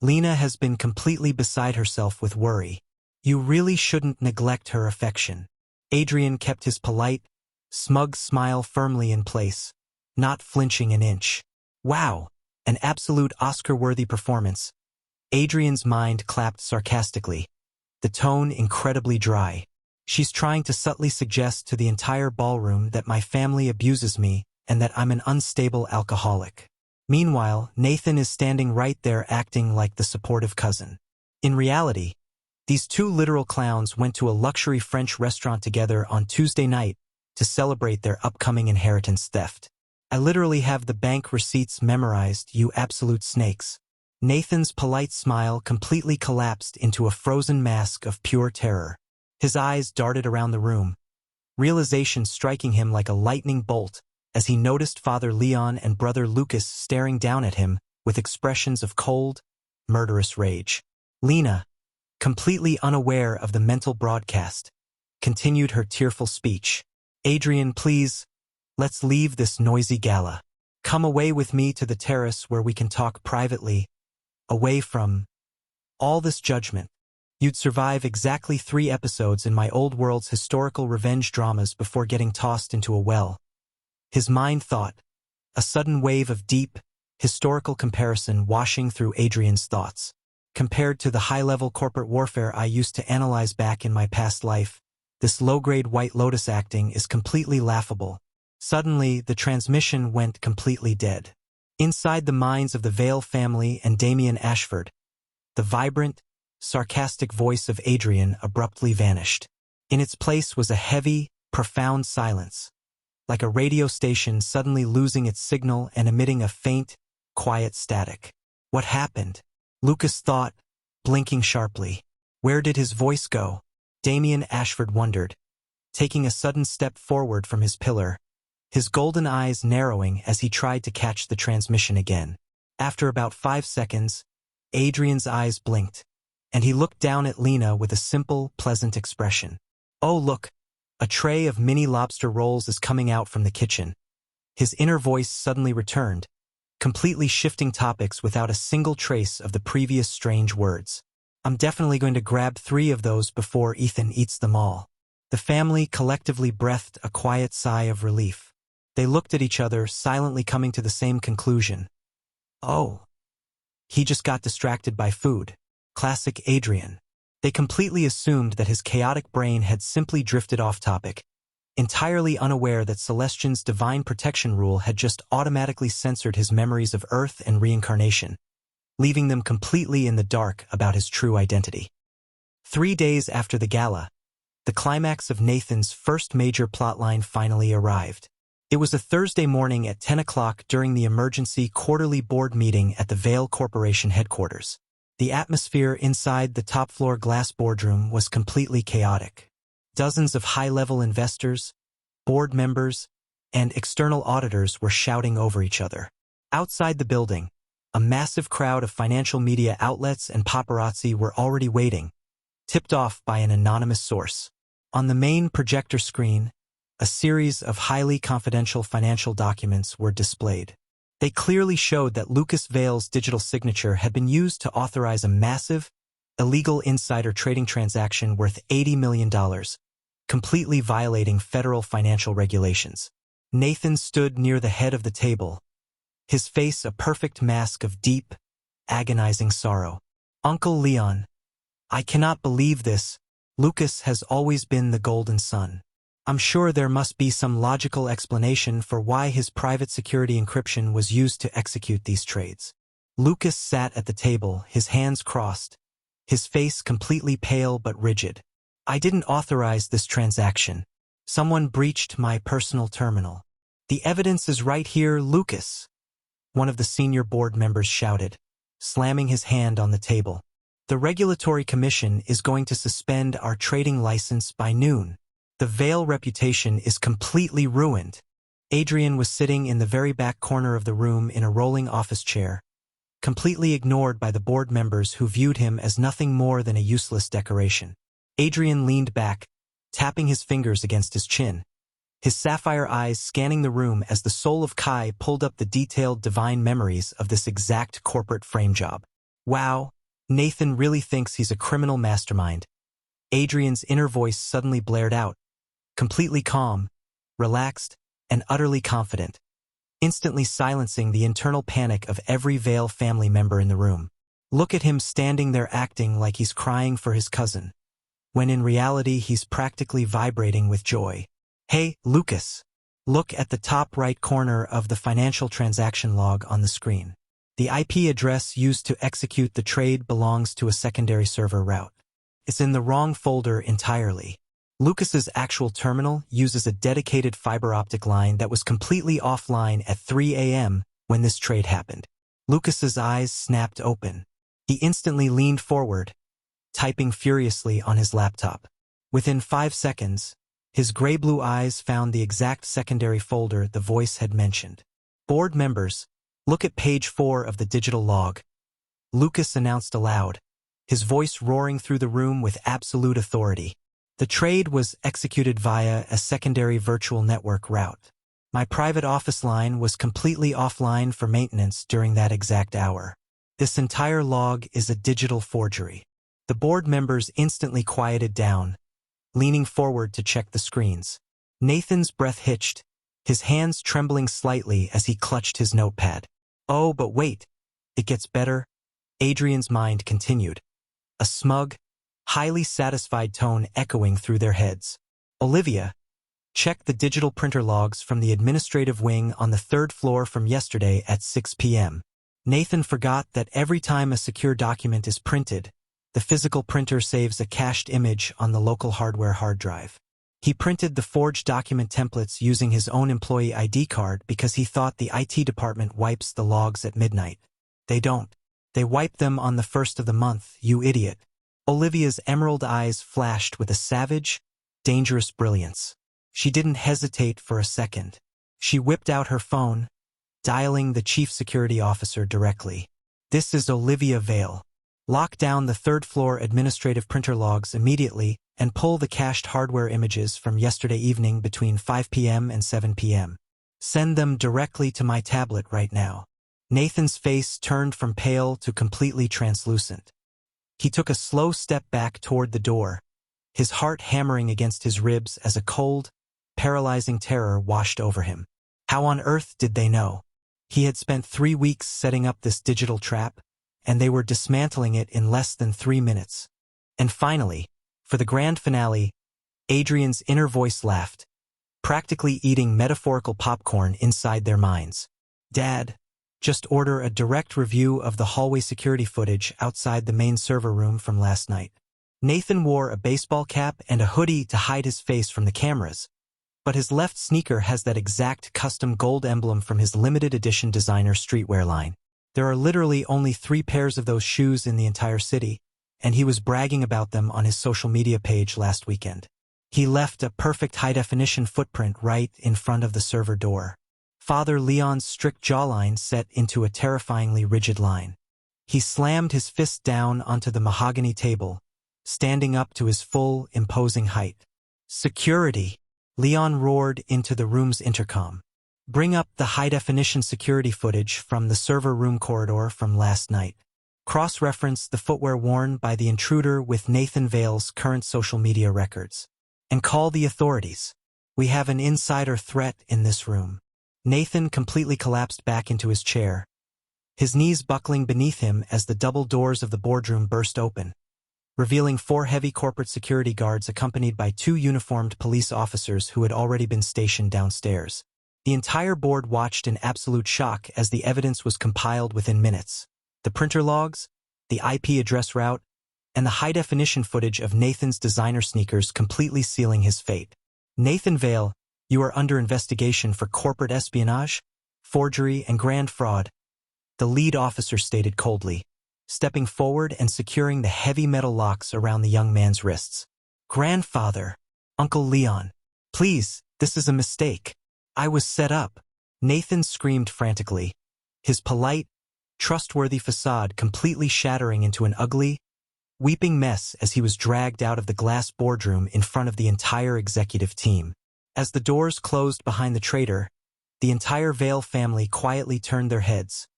Lena has been completely beside herself with worry. You really shouldn't neglect her affection." Adrian kept his polite, smug smile firmly in place, not flinching an inch. "Wow, an absolute Oscar-worthy performance." Adrian's mind clapped sarcastically, the tone incredibly dry. "She's trying to subtly suggest to the entire ballroom that my family abuses me and that I'm an unstable alcoholic." Meanwhile, Nathan is standing right there acting like the supportive cousin. In reality, these two literal clowns went to a luxury French restaurant together on Tuesday night to celebrate their upcoming inheritance theft. "I literally have the bank receipts memorized, you absolute snakes." Nathan's polite smile completely collapsed into a frozen mask of pure terror. His eyes darted around the room, realization striking him like a lightning bolt as he noticed Father Leon and Brother Lucas staring down at him with expressions of cold, murderous rage. Lena, completely unaware of the mental broadcast, continued her tearful speech. "Adrian, please, let's leave this noisy gala. Come away with me to the terrace where we can talk privately, away from all this judgment. You'd survive exactly 3 episodes in my old world's historical revenge dramas before getting tossed into a well." His mind thought, a sudden wave of deep, historical comparison washing through Adrian's thoughts. "Compared to the high-level corporate warfare I used to analyze back in my past life, this low-grade White Lotus acting is completely laughable." Suddenly, the transmission went completely dead. Inside the minds of the Vale family and Damien Ashford, the vibrant, sarcastic voice of Adrian abruptly vanished. In its place was a heavy, profound silence, like a radio station suddenly losing its signal and emitting a faint, quiet static. "What happened?" Lucas thought, blinking sharply. Where did his voice go? Damien Ashford wondered, taking a sudden step forward from his pillar, his golden eyes narrowing as he tried to catch the transmission again. After about 5 seconds, Adrian's eyes blinked, and he looked down at Lena with a simple, pleasant expression. "Oh, look, a tray of mini lobster rolls is coming out from the kitchen." His inner voice suddenly returned, completely shifting topics without a single trace of the previous strange words. "I'm definitely going to grab 3 of those before Ethan eats them all." The family collectively breathed a quiet sigh of relief. They looked at each other, silently coming to the same conclusion. "Oh, he just got distracted by food. Classic Adrian." They completely assumed that his chaotic brain had simply drifted off topic, entirely unaware that Celestian's divine protection rule had just automatically censored his memories of Earth and reincarnation, leaving them completely in the dark about his true identity. 3 days after the gala, the climax of Nathan's first major plotline finally arrived. It was a Thursday morning at 10 o'clock during the emergency quarterly board meeting at the Vale Corporation headquarters. The atmosphere inside the top-floor glass boardroom was completely chaotic. Dozens of high-level investors, board members, and external auditors were shouting over each other. Outside the building, a massive crowd of financial media outlets and paparazzi were already waiting, tipped off by an anonymous source. On the main projector screen, a series of highly confidential financial documents were displayed. They clearly showed that Lucas Vale's digital signature had been used to authorize a massive, illegal insider trading transaction worth $80 million, completely violating federal financial regulations. Nathan stood near the head of the table, his face a perfect mask of deep, agonizing sorrow. "Uncle Leon, I cannot believe this. Lucas has always been the golden son. I'm sure there must be some logical explanation for why his private security encryption was used to execute these trades." Lucas sat at the table, his hands crossed, his face completely pale but rigid. "I didn't authorize this transaction. Someone breached my personal terminal. The evidence is right here, Lucas," one of the senior board members shouted, slamming his hand on the table. "The Regulatory Commission is going to suspend our trading license by noon. The Vale reputation is completely ruined." Adrian was sitting in the very back corner of the room in a rolling office chair, completely ignored by the board members who viewed him as nothing more than a useless decoration. Adrian leaned back, tapping his fingers against his chin, his sapphire eyes scanning the room as the soul of Kai pulled up the detailed divine memories of this exact corporate frame job. "Wow, Nathan really thinks he's a criminal mastermind." Adrian's inner voice suddenly blared out, completely calm, relaxed, and utterly confident, instantly silencing the internal panic of every Vale family member in the room. Look at him standing there acting like he's crying for his cousin, when in reality he's practically vibrating with joy. "Hey, Lucas, look at the top right corner of the financial transaction log on the screen. The IP address used to execute the trade belongs to a secondary server route. It's in the wrong folder entirely. Lucas's actual terminal uses a dedicated fiber optic line that was completely offline at 3 a.m. when this trade happened." Lucas's eyes snapped open. He instantly leaned forward, typing furiously on his laptop. Within 5 seconds, his gray-blue eyes found the exact secondary folder the voice had mentioned. "Board members, look at page 4 of the digital log," Lucas announced aloud, his voice roaring through the room with absolute authority. "The trade was executed via a secondary virtual network route. My private office line was completely offline for maintenance during that exact hour. This entire log is a digital forgery." The board members instantly quieted down, leaning forward to check the screens. Nathan's breath hitched, his hands trembling slightly as he clutched his notepad. "Oh, but wait, it gets better," Adrian's mind continued, a smug, highly satisfied tone echoing through their heads. "Olivia, check the digital printer logs from the administrative wing on the 3rd floor from yesterday at 6 p.m. Nathan forgot that every time a secure document is printed, the physical printer saves a cached image on the local hardware hard drive. He printed the forged document templates using his own employee ID card because he thought the IT department wipes the logs at midnight. They don't. They wipe them on the 1st of the month, you idiot." Olivia's emerald eyes flashed with a savage, dangerous brilliance. She didn't hesitate for a second. She whipped out her phone, dialing the chief security officer directly. "This is Olivia Vale. Lock down the 3rd floor administrative printer logs immediately and pull the cached hardware images from yesterday evening between 5 p.m. and 7 p.m. Send them directly to my tablet right now." Nathan's face turned from pale to completely translucent. He took a slow step back toward the door, his heart hammering against his ribs as a cold, paralyzing terror washed over him. How on earth did they know? He had spent 3 weeks setting up this digital trap, and they were dismantling it in less than 3 minutes. And finally, for the grand finale, Adrian's inner voice laughed, practically eating metaphorical popcorn inside their minds. "Dad, just order a direct review of the hallway security footage outside the main server room from last night." Nathan wore a baseball cap and a hoodie to hide his face from the cameras, but his left sneaker has that exact custom gold emblem from his limited edition designer streetwear line. There are literally only 3 pairs of those shoes in the entire city, and he was bragging about them on his social media page last weekend. He left a perfect high-definition footprint right in front of the server door. Father Leon's strict jawline set into a terrifyingly rigid line. He slammed his fist down onto the mahogany table, standing up to his full, imposing height. "Security!" Leon roared into the room's intercom. "Bring up the high-definition security footage from the server room corridor from last night. Cross-reference the footwear worn by the intruder with Nathan Vale's current social media records. And call the authorities. We have an insider threat in this room." Nathan completely collapsed back into his chair, his knees buckling beneath him as the double doors of the boardroom burst open, revealing 4 heavy corporate security guards accompanied by 2 uniformed police officers who had already been stationed downstairs. The entire board watched in absolute shock as the evidence was compiled within minutes. The printer logs, the IP address route, and the high-definition footage of Nathan's designer sneakers completely sealing his fate. "Nathan Vale, you are under investigation for corporate espionage, forgery, and grand fraud," the lead officer stated coldly, stepping forward and securing the heavy metal locks around the young man's wrists. "Grandfather, Uncle Leon, please, this is a mistake. I was set up." Nathan screamed frantically, his polite, trustworthy facade completely shattering into an ugly, weeping mess as he was dragged out of the glass boardroom in front of the entire executive team. As the doors closed behind the traitor, the entire Vale family quietly turned their heads,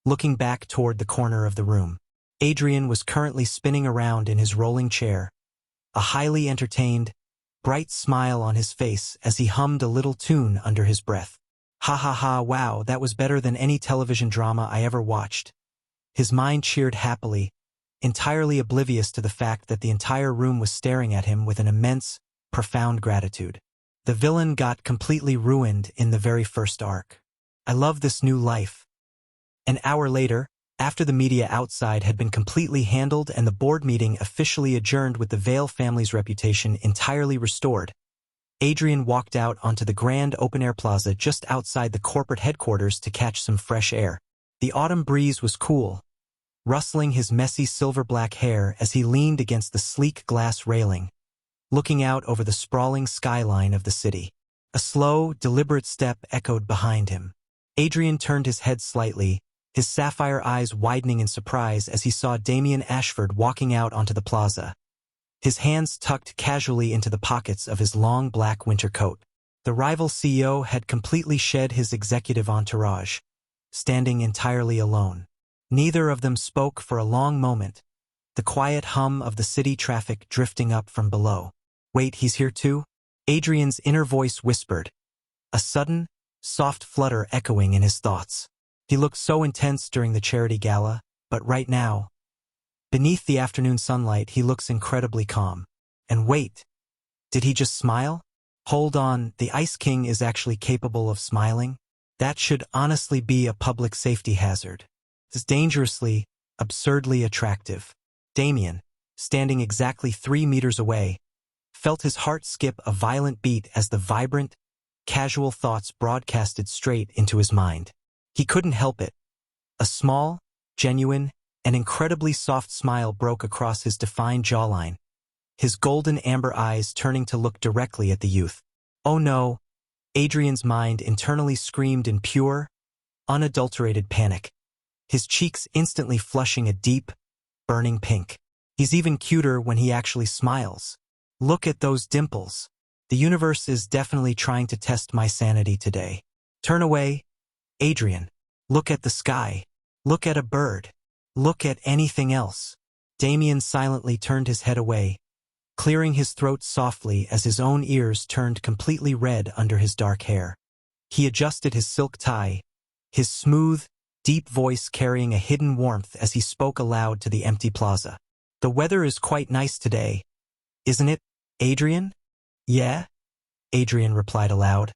looking back toward the corner of the room. Adrian was currently spinning around in his rolling chair, a highly entertained, bright smile on his face as he hummed a little tune under his breath. "Ha ha ha, wow, that was better than any television drama I ever watched." His mind cheered happily, entirely oblivious to the fact that the entire room was staring at him with an immense, profound gratitude. The villain got completely ruined in the very first arc. "I love this new life." An hour later, after the media outside had been completely handled and the board meeting officially adjourned with the Vale family's reputation entirely restored, Adrian walked out onto the grand open-air plaza just outside the corporate headquarters to catch some fresh air. The autumn breeze was cool, rustling his messy silver-black hair as he leaned against the sleek glass railing, looking out over the sprawling skyline of the city. A slow, deliberate step echoed behind him. Adrian turned his head slightly, his sapphire eyes widening in surprise as he saw Damien Ashford walking out onto the plaza, his hands tucked casually into the pockets of his long black winter coat. The rival CEO had completely shed his executive entourage, standing entirely alone. Neither of them spoke for a long moment, the quiet hum of the city traffic drifting up from below. "Wait, he's here too?" Adrian's inner voice whispered, a sudden, soft flutter echoing in his thoughts. He looked so intense during the charity gala, but right now, beneath the afternoon sunlight, he looks incredibly calm. And wait, did he just smile? Hold on, the Ice King is actually capable of smiling? That should honestly be a public safety hazard. It's dangerously, absurdly attractive. Damien, standing exactly 3 meters away, felt his heart skip a violent beat as the vibrant, casual thoughts broadcasted straight into his mind. He couldn't help it. A small, genuine, and incredibly soft smile broke across his defined jawline, his golden amber eyes turning to look directly at the youth. "Oh no," Adrian's mind internally screamed in pure, unadulterated panic, his cheeks instantly flushing a deep, burning pink. "He's even cuter when he actually smiles. Look at those dimples. The universe is definitely trying to test my sanity today." "Turn away, Adrian. Look at the sky. Look at a bird. Look at anything else." Damien silently turned his head away, clearing his throat softly as his own ears turned completely red under his dark hair. He adjusted his silk tie, his smooth, deep voice carrying a hidden warmth as he spoke aloud to the empty plaza. "The weather is quite nice today, isn't it, Adrian?" "Yeah," Adrian replied aloud,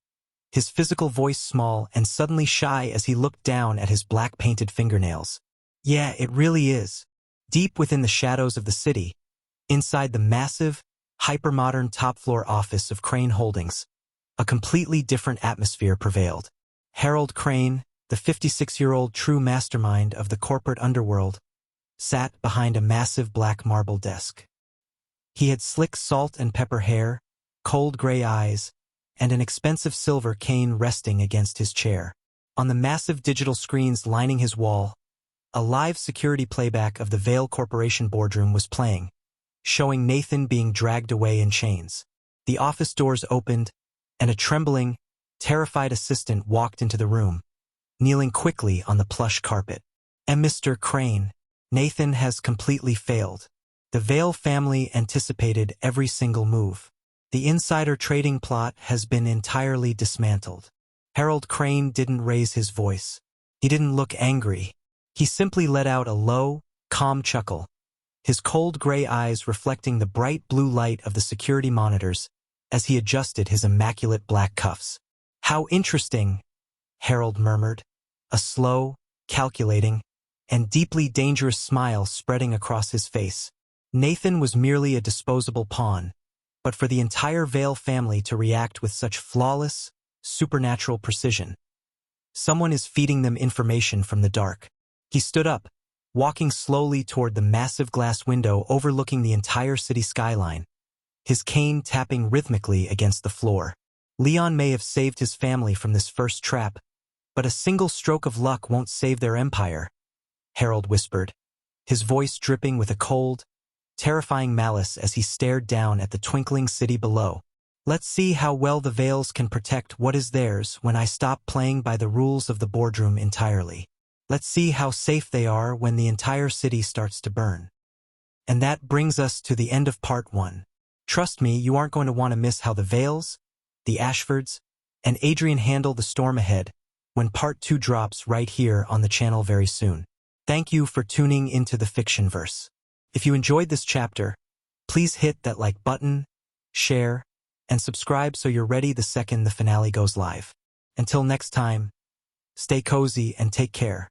his physical voice small and suddenly shy as he looked down at his black-painted fingernails. "Yeah, it really is." Deep within the shadows of the city, inside the massive, hypermodern top-floor office of Crane Holdings, a completely different atmosphere prevailed. Harold Crane, the 56-year-old true mastermind of the corporate underworld, sat behind a massive black marble desk. He had slick salt and pepper hair, cold gray eyes, and an expensive silver cane resting against his chair. On the massive digital screens lining his wall, a live security playback of the Vale Corporation boardroom was playing, showing Nathan being dragged away in chains. The office doors opened, and a trembling, terrified assistant walked into the room, kneeling quickly on the plush carpet. And Mr. Crane, Nathan has completely failed. The Vale family anticipated every single move. The insider trading plot has been entirely dismantled. Harold Crane didn't raise his voice. He didn't look angry. He simply let out a low, calm chuckle, his cold gray eyes reflecting the bright blue light of the security monitors as he adjusted his immaculate black cuffs. "How interesting," Harold murmured, a slow, calculating, and deeply dangerous smile spreading across his face. Nathan was merely a disposable pawn, but for the entire Vale family to react with such flawless, supernatural precision. Someone is feeding them information from the dark. He stood up, walking slowly toward the massive glass window overlooking the entire city skyline, his cane tapping rhythmically against the floor. Leon may have saved his family from this first trap, but a single stroke of luck won't save their empire, Harold whispered, his voice dripping with a cold, terrifying malice as he stared down at the twinkling city below. "Let's see how well the Vales can protect what is theirs when I stop playing by the rules of the boardroom entirely. Let's see how safe they are when the entire city starts to burn." And that brings us to the end of part 1. Trust me, you aren't going to want to miss how the Vales, the Ashfords, and Adrian handle the storm ahead when part 2 drops right here on the channel very soon. Thank you for tuning into the Fictionverse. If you enjoyed this chapter, please hit that like button, share, and subscribe so you're ready the second the finale goes live. Until next time, stay cozy and take care.